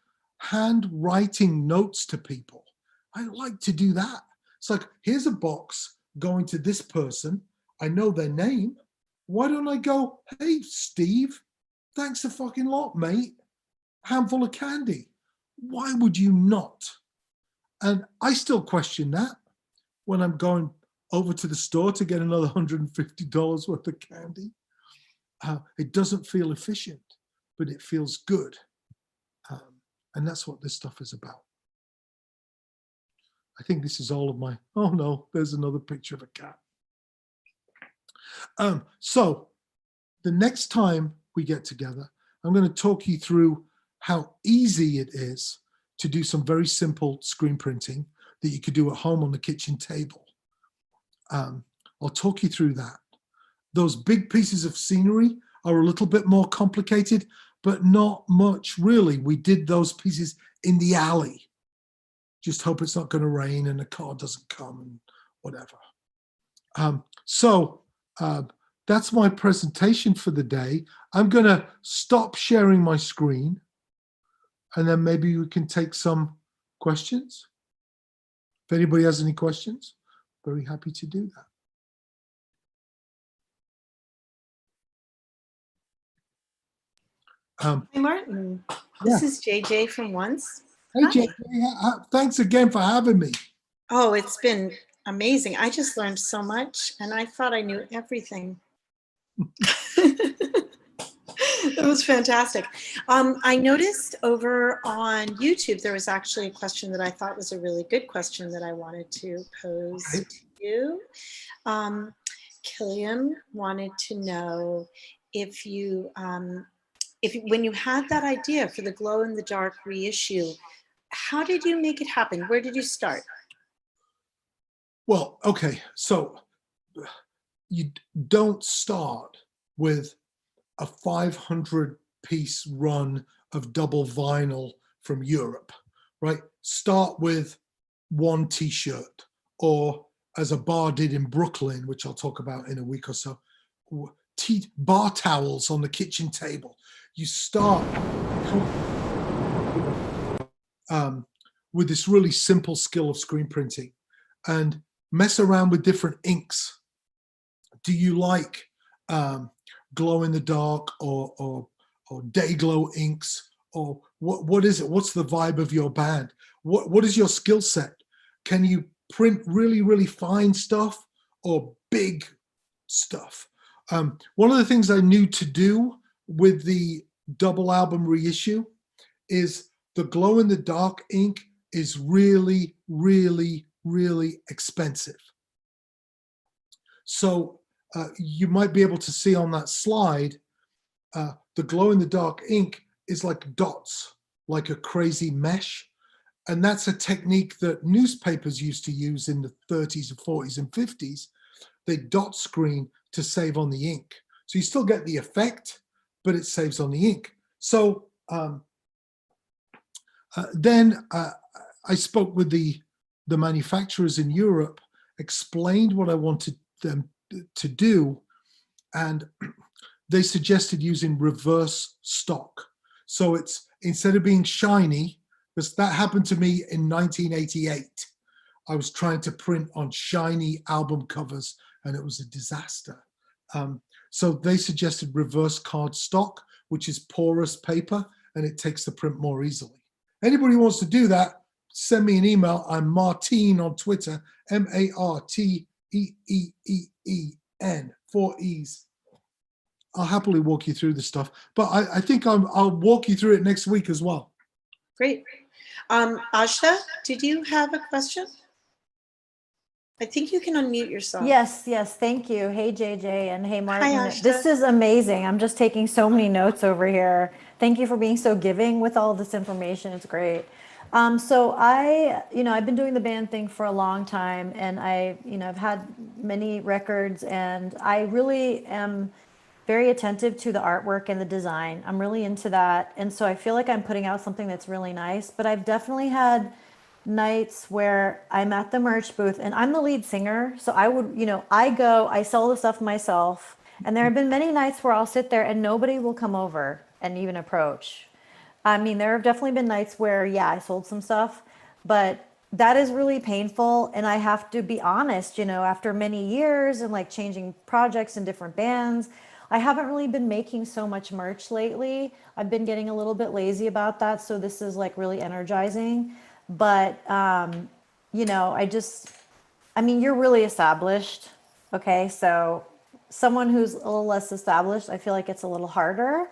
writing notes to people, I like to do that. It's like, here's a box going to this person. I know their name. Why don't I go, hey, Steve, thanks a fucking lot, mate. Handful of candy. Why would you not? And I still question that when I'm going over to the store to get another $150 worth of candy. It doesn't feel efficient, but it feels good. And that's what this stuff is about. I think this is all of my, oh no, there's another picture of a cat. So the next time we get together, I'm going to talk you through how easy it is to do some very simple screen printing that you could do at home on the kitchen table. I'll talk you through that. Those big pieces of scenery are a little bit more complicated, but not much really. We did those pieces in the alley. Just hope it's not going to rain and the car doesn't come and whatever. So that's my presentation for the day. I'm going to stop sharing my screen and then maybe we can take some questions. If anybody has any questions, very happy to do that. Hey, Martin. Yeah. This is JJ from Once. Hey, Hi. JJ, thanks again for having me. Oh, it's been amazing. I just learned so much and I thought I knew everything. That was fantastic. I noticed over on YouTube, there was actually a question that I thought was a really good question that I wanted to pose to you. Killian wanted to know if you, when you had that idea for the glow in the dark reissue, how did you make it happen? Where did you start? Well, okay, so you don't start with a 500-piece run of double vinyl from Europe, right? Start with one t-shirt, or as a bar did in Brooklyn, which I'll talk about in a week or so, bar towels on the kitchen table. You start with this really simple skill of screen printing and mess around with different inks. Do you like glow in the dark or day glow inks, or what is it? What's the vibe of your band? What is your skill set? Can you print really, really fine stuff or big stuff? One of the things I knew to do with the double album reissue is the glow in the dark ink is really, really, really expensive. So you might be able to see on that slide, the glow in the dark ink is like dots, like a crazy mesh. And that's a technique that newspapers used to use in the 30s and 40s and 50s. They dot screen to save on the ink. So you still get the effect, but it saves on the ink. So then I spoke with the manufacturers in Europe, explained what I wanted them to do, and they suggested using reverse stock. So it's, instead of being shiny, because that happened to me in 1988. I was trying to print on shiny album covers and it was a disaster. So they suggested reverse card stock, which is porous paper, and it takes the print more easily. Anybody who wants to do that, send me an email. I'm Martine on Twitter, Marteeen, 4 E's. I'll happily walk you through the stuff, but I think I'll walk you through it next week as well. Great. Ajda, did you have a question? I think you can unmute yourself. Yes, thank you. Hey, JJ, and hey, Martin. Ashta. This is amazing. I'm just taking so many notes over here. Thank you for being so giving with all this information. It's great. So I've been doing the band thing for a long time, and I've had many records, and I really am very attentive to the artwork and the design. I'm really into that. And so I feel like I'm putting out something that's really nice, but I've definitely had nights where I'm at the merch booth and I'm the lead singer. So I sell the stuff myself. And there have been many nights where I'll sit there and nobody will come over and even approach. I mean, there have definitely been nights where, I sold some stuff, but that is really painful. And I have to be honest, after many years and like changing projects and different bands, I haven't really been making so much merch lately. I've been getting a little bit lazy about that. So this is like really energizing. But, you're really established. Okay. So someone who's a little less established, I feel like it's a little harder,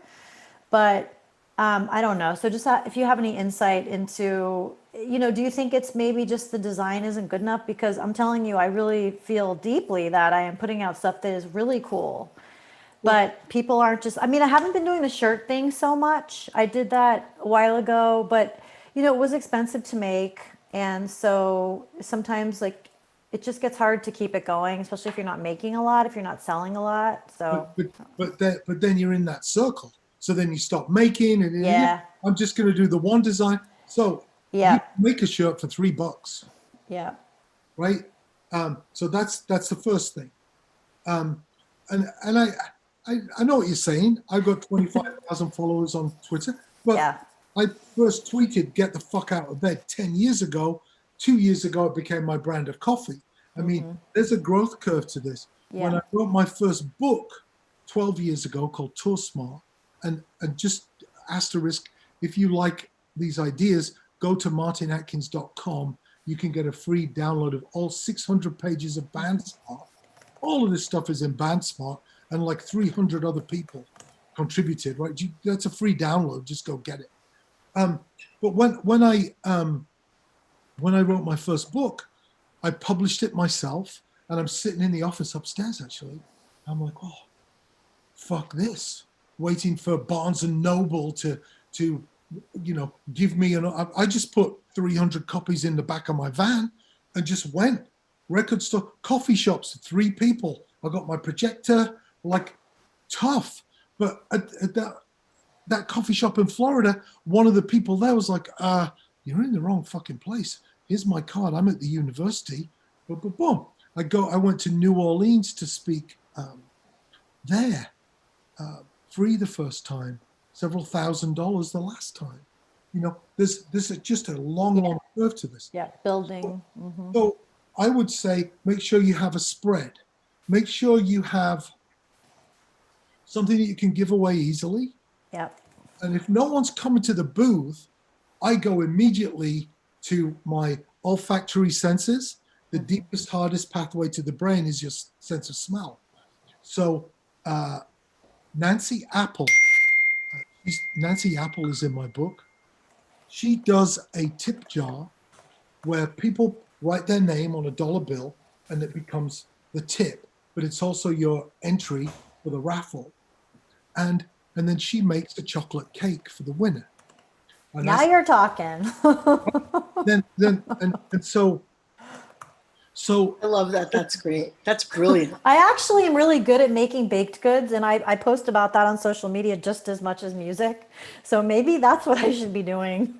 but, I don't know. So just if you have any insight into, do you think it's maybe just the design isn't good enough? Because I'm telling you, I really feel deeply that I am putting out stuff that is really cool, but people aren't I haven't been doing the shirt thing so much. I did that a while ago, but it was expensive to make. And so sometimes like it just gets hard to keep it going, especially if you're not making a lot, if you're not selling a lot. So, but then you're in that circle. So then you stop making and I'm just going to do the one design. So you make a shirt for $3. Yeah. Right. So that's the first thing. And I know what you're saying. I've got 25,000 followers on Twitter, but I first tweeted "Get the fuck out of bed" 10 years ago. 2 years ago, it became my brand of coffee. I mean, there's a growth curve to this. Yeah. When I wrote my first book 12 years ago called Tour Smart, and just asterisk, if you like these ideas, go to martinatkins.com. You can get a free download of all 600 pages of BandSmart. All of this stuff is in BandSmart, and like 300 other people contributed, right? That's a free download. Just go get it. But when I wrote my first book, I published it myself, and I'm sitting in the office upstairs, actually. I'm like, oh, fuck this. Waiting for Barnes and Noble to give me I just put 300 copies in the back of my van and just went. Record store, coffee shops, 3 people. I got my projector, like tough. But at that coffee shop in Florida, one of the people there was like, you're in the wrong fucking place. Here's my card. I'm at the university. Boom. I went to New Orleans to speak there. Free the first time, several $1,000s the last time. There's just a long curve to this. Yeah, building. So I would say make sure you have a spread. Make sure you have something that you can give away easily. Yeah. And if no one's coming to the booth, I go immediately to my olfactory senses. The deepest, hardest pathway to the brain is your sense of smell. So Nancy Apple is in my book. She does a tip jar where people write their name on a dollar bill and it becomes the tip, but it's also your entry for the raffle. And then she makes a chocolate cake for the winner. And now you're talking. So I love that. That's great. That's brilliant. I actually am really good at making baked goods, and I post about that on social media just as much as music. So maybe that's what I should be doing.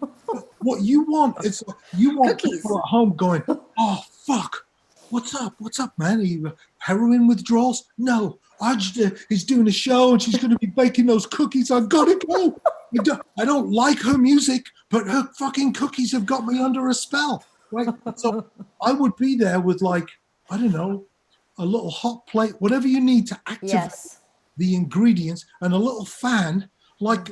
What you want is Cookies. people at home going, oh, fuck. What's up, man? Are you heroin withdrawals? No, Ajda is doing a show and she's going to be baking those cookies. I've got to go. I don't like her music, but her fucking cookies have got me under a spell. Right? So I would be there with like, I don't know, a little hot plate, whatever you need to activate Yes. the ingredients, and a little fan like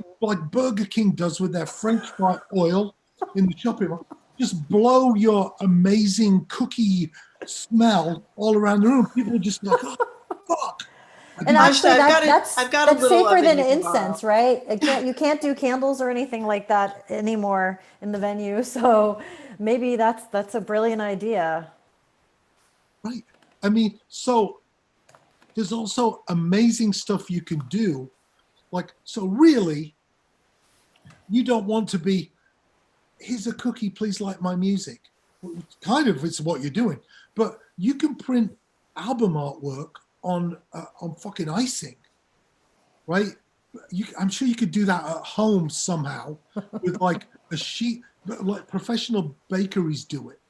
Burger King does with their French fry oil in the shopping mall. Just blow your amazing cookie smell all around the room. People are just like, oh, fuck. And actually, I've got a that's little safer oven than you can incense, borrow. right? You can't do candles or anything like that anymore in the venue. So maybe that's a brilliant idea. Right. I mean, so there's also amazing stuff you can do. Like, so really, you don't want to be, here's a cookie, please like my music. Kind of it's what you're doing. But you can print album artwork on fucking icing, right? I'm sure you could do that at home somehow with like a sheet, like professional bakeries do it.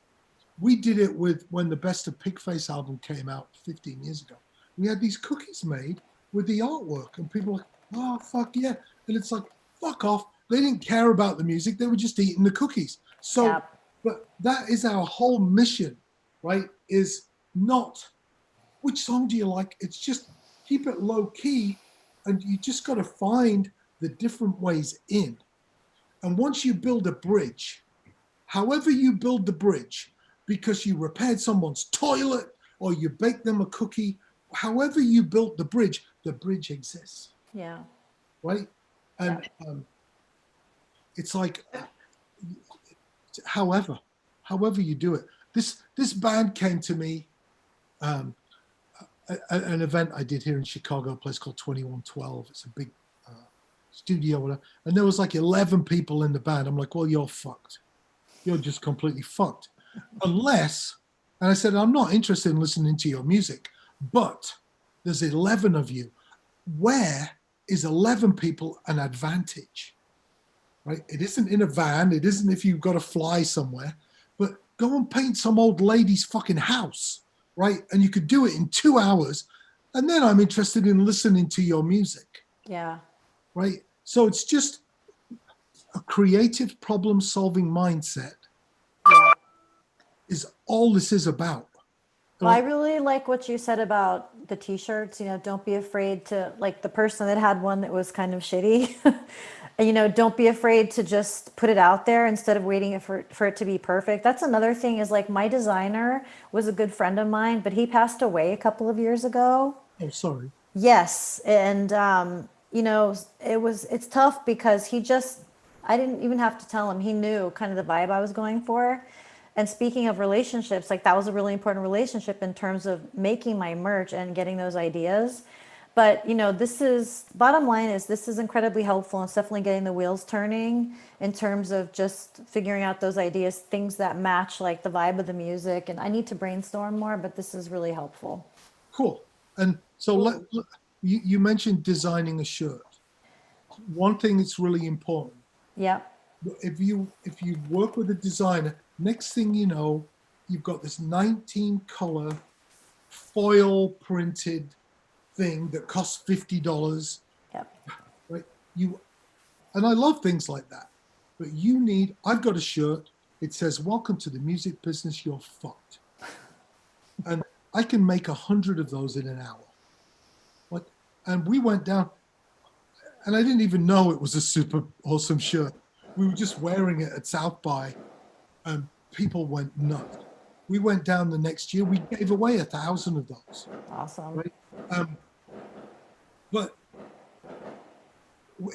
We did it with when the Best of Pigface album came out 15 years ago. We had these cookies made with the artwork, and people were like, oh, fuck yeah. And it's like, fuck off. They didn't care about the music. They were just eating the cookies. So, Yeah. but that is our whole mission, right? Is not which song do you like? It's just keep it low key, and you just got to find the different ways in. And once you build a bridge, however you build the bridge, because you repaired someone's toilet or you baked them a cookie, however you built the bridge exists, Yeah. right? And it's like, however you do it. This band came to me, an event I did here in Chicago, a place called 2112. It's a big studio, whatever. And there was like 11 people in the band. I'm like, well, you're fucked. You're just completely fucked. Unless, and I said, I'm not interested in listening to your music, but there's 11 of you. Where is 11 people an advantage? Right? It isn't in a van. It isn't if you've got to fly somewhere, but go and paint some old lady's fucking house, right? And you could do it in 2 hours. And then I'm interested in listening to your music, Yeah. right? So it's just a creative problem solving mindset Yeah. is all this is about. Well, I really like what you said about the t-shirts, don't be afraid to, like the person that had one that was kind of shitty, and, don't be afraid to just put it out there instead of waiting for it to be perfect. That's another thing is like my designer was a good friend of mine, but he passed away a couple of years ago. Oh, sorry. Yes. And, it's tough because I didn't even have to tell him. He knew kind of the vibe I was going for. And speaking of relationships, like that was a really important relationship in terms of making my merch and getting those ideas. But, bottom line is this is incredibly helpful. It's definitely getting the wheels turning in terms of just figuring out those ideas, things that match like the vibe of the music. And I need to brainstorm more, but this is really helpful. Cool. And so you mentioned designing a shirt. One thing that's really important. Yep. If you work with a designer, next thing you know, you've got this 19 color foil printed thing that costs $50. Yep. Right? And I love things like that. But I've got a shirt. It says, welcome to the music business, you're fucked. And I can make 100 of those in an hour. And we went down, and I didn't even know it was a super awesome shirt. We were just wearing it at South by, and people went nuts. We went down the next year. We gave away 1,000 of those. Awesome. Right? But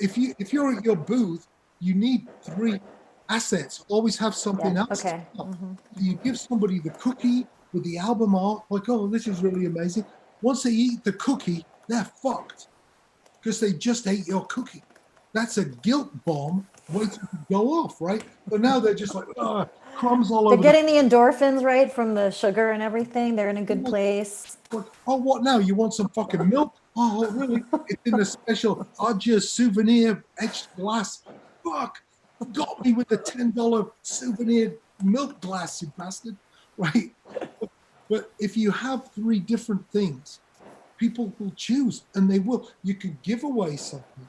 if you're at your booth, you need 3 assets. Always have something else. Okay. Mm-hmm. You give somebody the cookie with the album art, like, oh, this is really amazing. Once they eat the cookie, they're fucked because they just ate your cookie. That's a guilt bomb waiting to go off, right? So now they're just like, crumbs all over. They're getting the endorphins, right, from the sugar and everything. They're in a good place. Like, oh, what now? You want some fucking milk? Oh, really? It's in a special Adja souvenir etched glass. Fuck! Got me with the $10 souvenir milk glass, you bastard. Right? But if you have 3 different things, people will choose, and they will. You can give away something.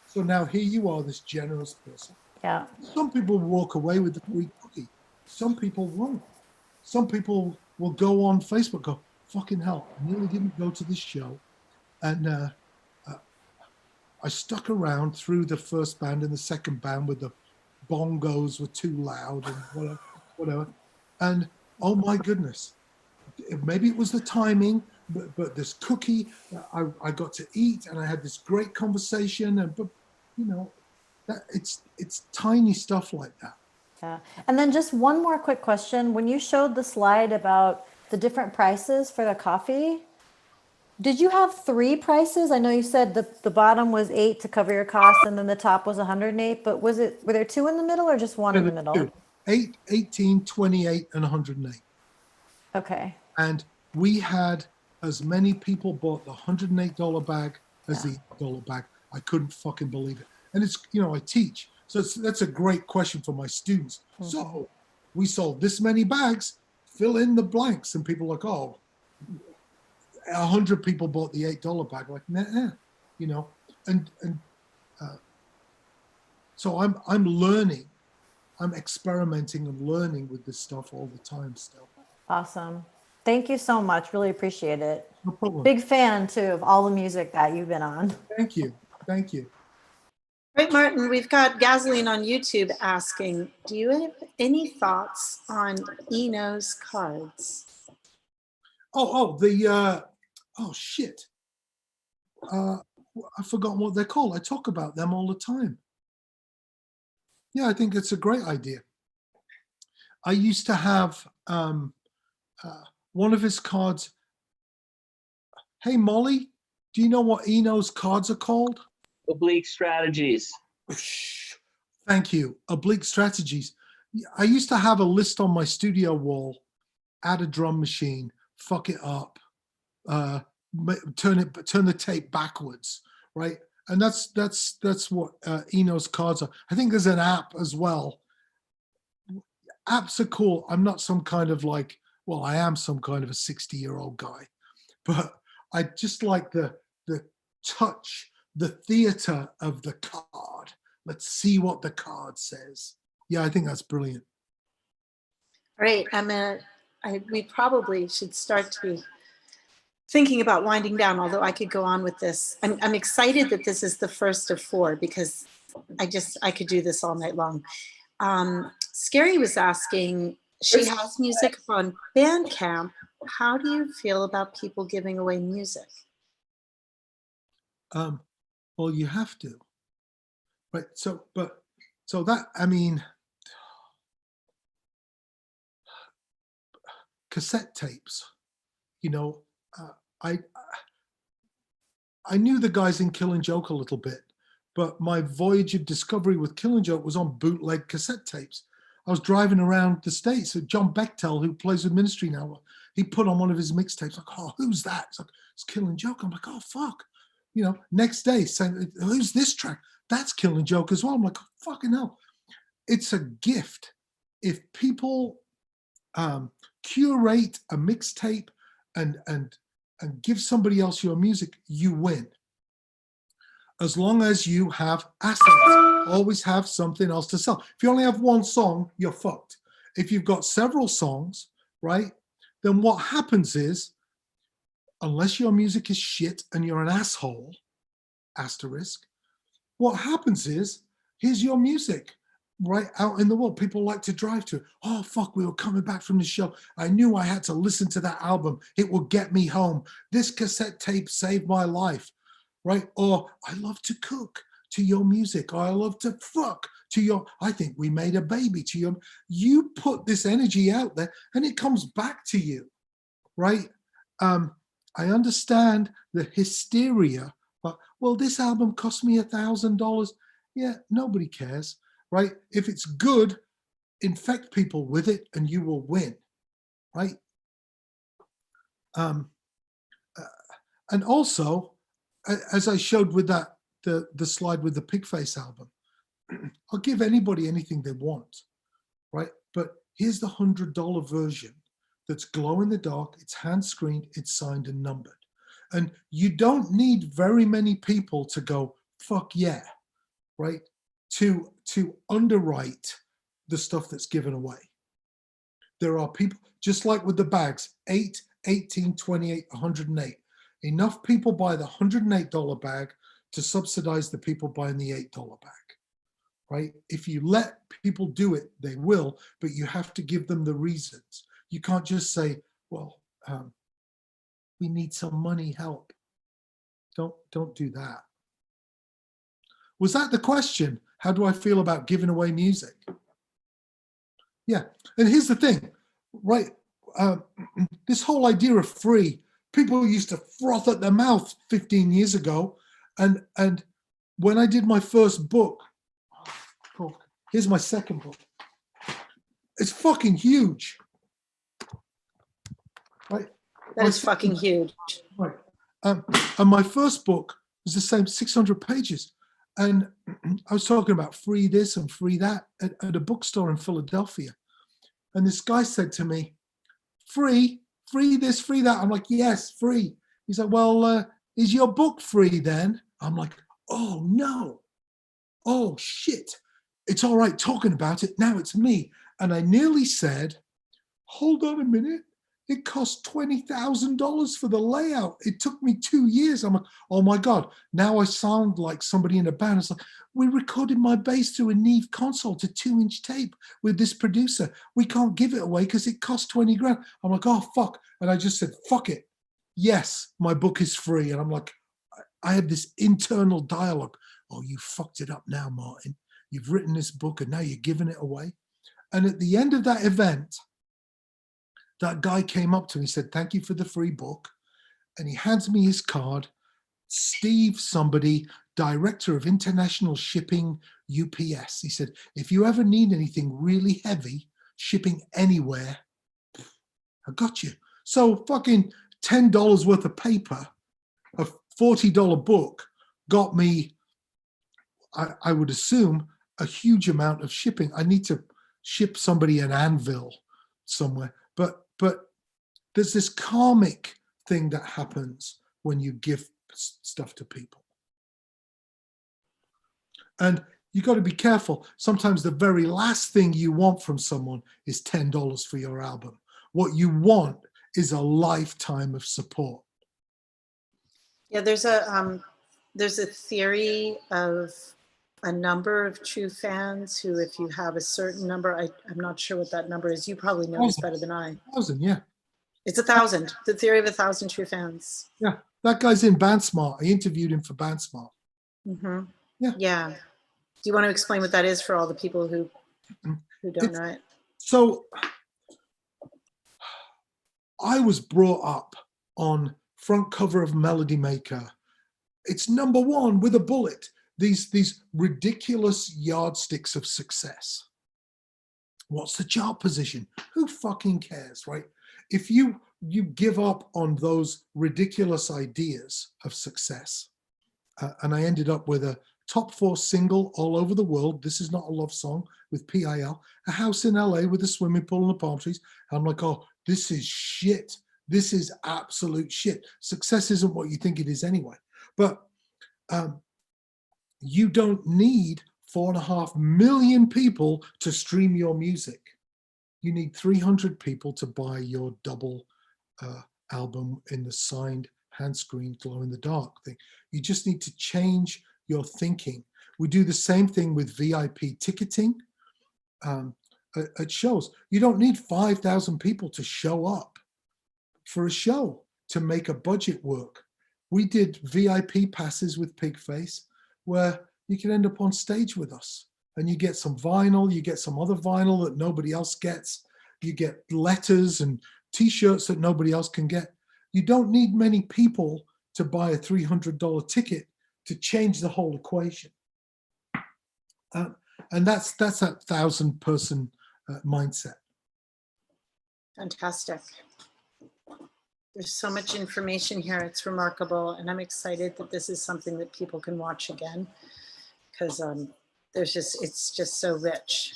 So now here you are, this generous person. Yeah. Some people walk away with the free cookie. Some people won't. Some people will go on Facebook and go, fucking hell, I nearly didn't go to this show. And I stuck around through the first band and the second band with the bongos were too loud and whatever. And oh my goodness, maybe it was the timing, but this cookie I got to eat, and I had this great conversation. And but you know, that it's tiny stuff like that. Yeah. And then just one more quick question. When you showed the slide about the different prices for the coffee, did you have 3 prices? I know you said the bottom was 8 to cover your costs and then the top was 108, but were there 2 in the middle or just 1 in the middle? 8, 18, 28, and 108. Okay. And we had as many people bought the $108 bag as the $8 bag. I couldn't fucking believe it. And it's, you know, I teach. So that's a great question for my students. So we sold this many bags, fill in the blanks. And people are like, oh, 100 people bought the $8 bag. Like, nah, you know, and so I'm learning, I'm experimenting and learning with this stuff all the time still. Awesome. Thank you so much. Really appreciate it. No problem. Big fan too of all the music that you've been on. Thank you. Thank you. Right, Martin, we've got Gasoline on YouTube asking, do you have any thoughts on Eno's cards? Oh, shit. I've forgotten what they're called. I talk about them all the time. Yeah, I think it's a great idea. I used to have one of his cards. Hey, Molly, do you know what Eno's cards are called? Oblique strategies. Thank you. Oblique strategies. I used to have a list on my studio wall. Add a drum machine. Fuck it up. Turn the tape backwards. Right. And that's what Eno's cards are. I think there's an app as well. Apps are cool. I'm not some kind of like, well, I am some kind of a 60-year-old guy, but I just like the touch, the theater of the card. Let's see what the card says. Yeah, I think that's brilliant. All right, we probably should start to be thinking about winding down, although I could go on with this. I'm excited that this is the first of 4 because I could do this all night long. Scary was asking, she has music on Bandcamp. How do you feel about people giving away music? Well, you have to, right? So that, I mean, cassette tapes, you know, I knew the guys in Killing Joke a little bit, but my voyage of discovery with Killing Joke was on bootleg cassette tapes. I was driving around the States. So John Bechtel, who plays with Ministry now, he put on one of his mixtapes, like, oh, who's that? It's like, it's Killing Joke. I'm like, oh, fuck. You know, next day saying, who's this track? That's Killing Joke as well. I'm like, oh, fucking hell. It's a gift. If people curate a mixtape and give somebody else your music, you win. As long as you have assets, always have something else to sell. If you only have one song, you're fucked. If you've got several songs, right, then what happens is, unless your music is shit and you're an asshole, asterisk, what happens is, here's your music right out in the world. People like to drive to. Oh, fuck, we were coming back from the show. I knew I had to listen to that album. It will get me home. This cassette tape saved my life, right? Or I love to cook to your music. Or I love to fuck to your, I think we made a baby to your, you put this energy out there and it comes back to you, right? I understand the hysteria, but, well, this album cost me $1,000. Yeah, nobody cares, right? If it's good, infect people with it and you will win, right? And also, as I showed with that, the slide with the Pigface album, I'll give anybody anything they want, right? But here's the $100 version that's glow in the dark, it's hand screened, it's signed and numbered. And you don't need very many people to go, fuck yeah, right? To underwrite the stuff that's given away. There are people, just like with the bags, 8, 18, 28, 108. Enough people buy the $108 bag to subsidize the people buying the $8 bag, right? If you let people do it, they will, but you have to give them the reasons. You can't just say, well, we need some money, help. Don't do that. Was that the question? How do I feel about giving away music? Yeah, and here's the thing, right? This whole idea of free, people used to froth at their mouth 15 years ago. And when I did my first book, here's my second book. It's fucking huge. Right? That is fucking huge. Right. And my first book was the same, 600 pages. And I was talking about free this and free that at a bookstore in Philadelphia. And this guy said to me, free this, free that. I'm like, yes, free. He's like, well, is your book free then? I'm like, oh no. Oh shit. It's all right talking about it. Now it's me. And I nearly said, hold on a minute. It cost $20,000 for the layout. It took me 2 years. I'm like, oh my God. Now I sound like somebody in a band. It's like, we recorded my bass through a Neve console to 2-inch tape with this producer. We can't give it away because it cost 20 grand. I'm like, oh, fuck. And I just said, fuck it. Yes, my book is free. And I'm like, I had this internal dialogue. Oh, you fucked it up now, Martin. You've written this book and now you're giving it away. And at the end of that event, that guy came up to me and said, thank you for the free book. And he hands me his card. Steve somebody, director of international shipping, UPS. He said, if you ever need anything really heavy, shipping anywhere, I got you. So fucking $10 worth of paper, a $40 book got me, I would assume, a huge amount of shipping. I need to ship somebody an anvil somewhere. But there's this karmic thing that happens when you give stuff to people. And you got to be careful. Sometimes the very last thing you want from someone is $10 for your album. What you want is a lifetime of support. Yeah, there's a theory of a number of true fans who, if you have a certain number, I'm not sure what that number is. You probably know this better than I. 1,000, yeah. It's 1,000. The theory of 1,000 true fans. Yeah, that guy's in BandSmart. I interviewed him for BandSmart. Mm-hmm. Yeah. Yeah. Do you want to explain what that is for all the people who don't know it? So I was brought up on front cover of Melody Maker. It's #1 with a bullet. These ridiculous yardsticks of success. What's the chart position? Who fucking cares, right? If you give up on those ridiculous ideas of success, and I ended up with a top 4 single all over the world. This Is Not a Love Song with PIL, a house in LA with a swimming pool and the palm trees. I'm like, oh, this is shit. This is absolute shit. Success isn't what you think it is anyway. But you don't need 4.5 million people to stream your music. You need 300 people to buy your double album in the signed hand screen glow in the dark thing. You just need to change your thinking. We do the same thing with VIP ticketing at shows. You don't need 5,000 people to show up for a show to make a budget work. We did VIP passes with Pigface where you can end up on stage with us and you get some vinyl, you get some other vinyl that nobody else gets. You get letters and t-shirts that nobody else can get. You don't need many people to buy a $300 ticket to change the whole equation. And that's that 1,000-person mindset. Fantastic. There's so much information here. It's remarkable. And I'm excited that this is something that people can watch again because it's just so rich.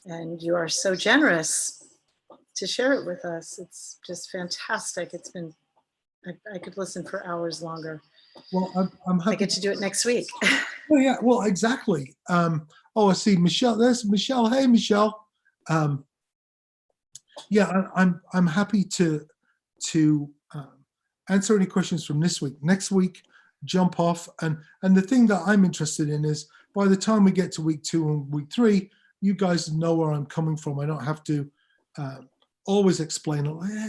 And you are so generous to share it with us. It's just fantastic. It's been, I could listen for hours longer. Well, I'm happy. I get to do it next week. Oh, yeah, well, exactly. Oh, I see Michelle. There's Michelle. Hey, Michelle. Yeah, I'm happy to to answer any questions from this week. Next week, jump off. And the thing that I'm interested in is by the time we get to week 2 and week 3, you guys know where I'm coming from. I don't have to always explain,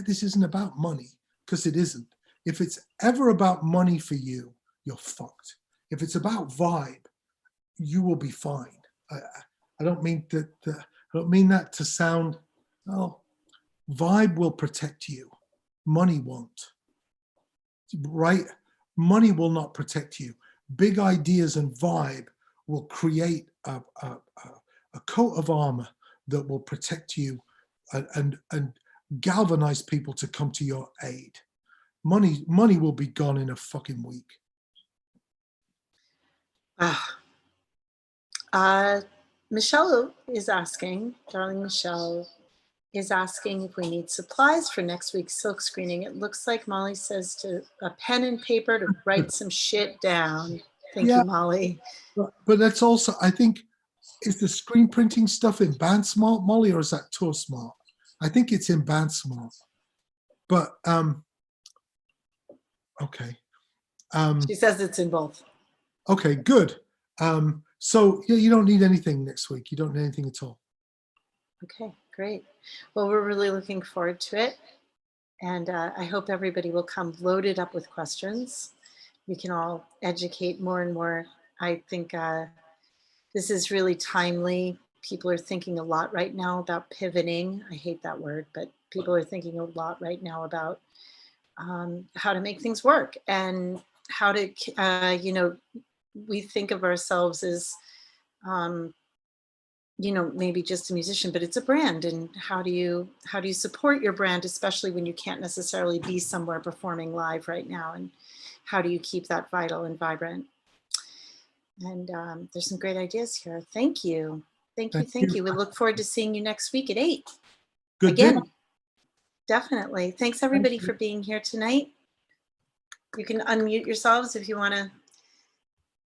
this isn't about money, because it isn't. If it's ever about money for you, you're fucked. If it's about vibe, you will be fine. I don't mean that. I don't mean that to sound. Oh, vibe will protect you. Money won't. Right? Money will not protect you. Big ideas and vibe will create a coat of armor that will protect you and galvanize people to come to your aid. Money will be gone in a fucking week. Michelle is asking, darling Michelle, is asking if we need supplies for next week's silk screening. It looks like Molly says to a pen and paper to write some shit down. Thank you, Molly. But that's also, I think, is the screen printing stuff in Band Smart, Molly, or is that Tour Smart? I think it's in Band Smart. But, okay. She says it's in both. Okay, good. So yeah, you don't need anything next week. You don't need anything at all. Okay, great. Well, we're really looking forward to it. And I hope everybody will come loaded up with questions. We can all educate more and more. I think this is really timely. People are thinking a lot right now about pivoting. I hate that word, but people are thinking a lot right now about how to make things work and how to, we think of ourselves as, maybe just a musician, but it's a brand. And how do you support your brand, especially when you can't necessarily be somewhere performing live right now? And how do you keep that vital and vibrant? And there's some great ideas here. Thank you. Thank you. We look forward to seeing you next week at 8. Good Again, deal. Definitely. Thanks everybody for being here tonight. You can unmute yourselves if you want to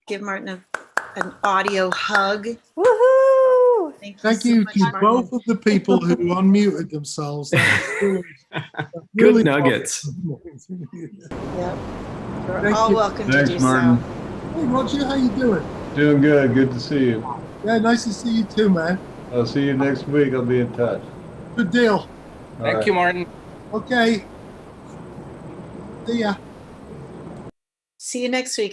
give Martin an audio hug. Woohoo! Thank you so to much, Martin. both of the people who unmuted themselves. Good Really nuggets. Yep. You're Thank all you. welcome Thanks, to do Martin. so. Hey, Roger, how you doing? Doing good. Good to see you. Yeah, nice to see you too, man. I'll see you next week. I'll be in touch. Good deal. All Thank right. you, Martin. Okay. See ya. See you next week.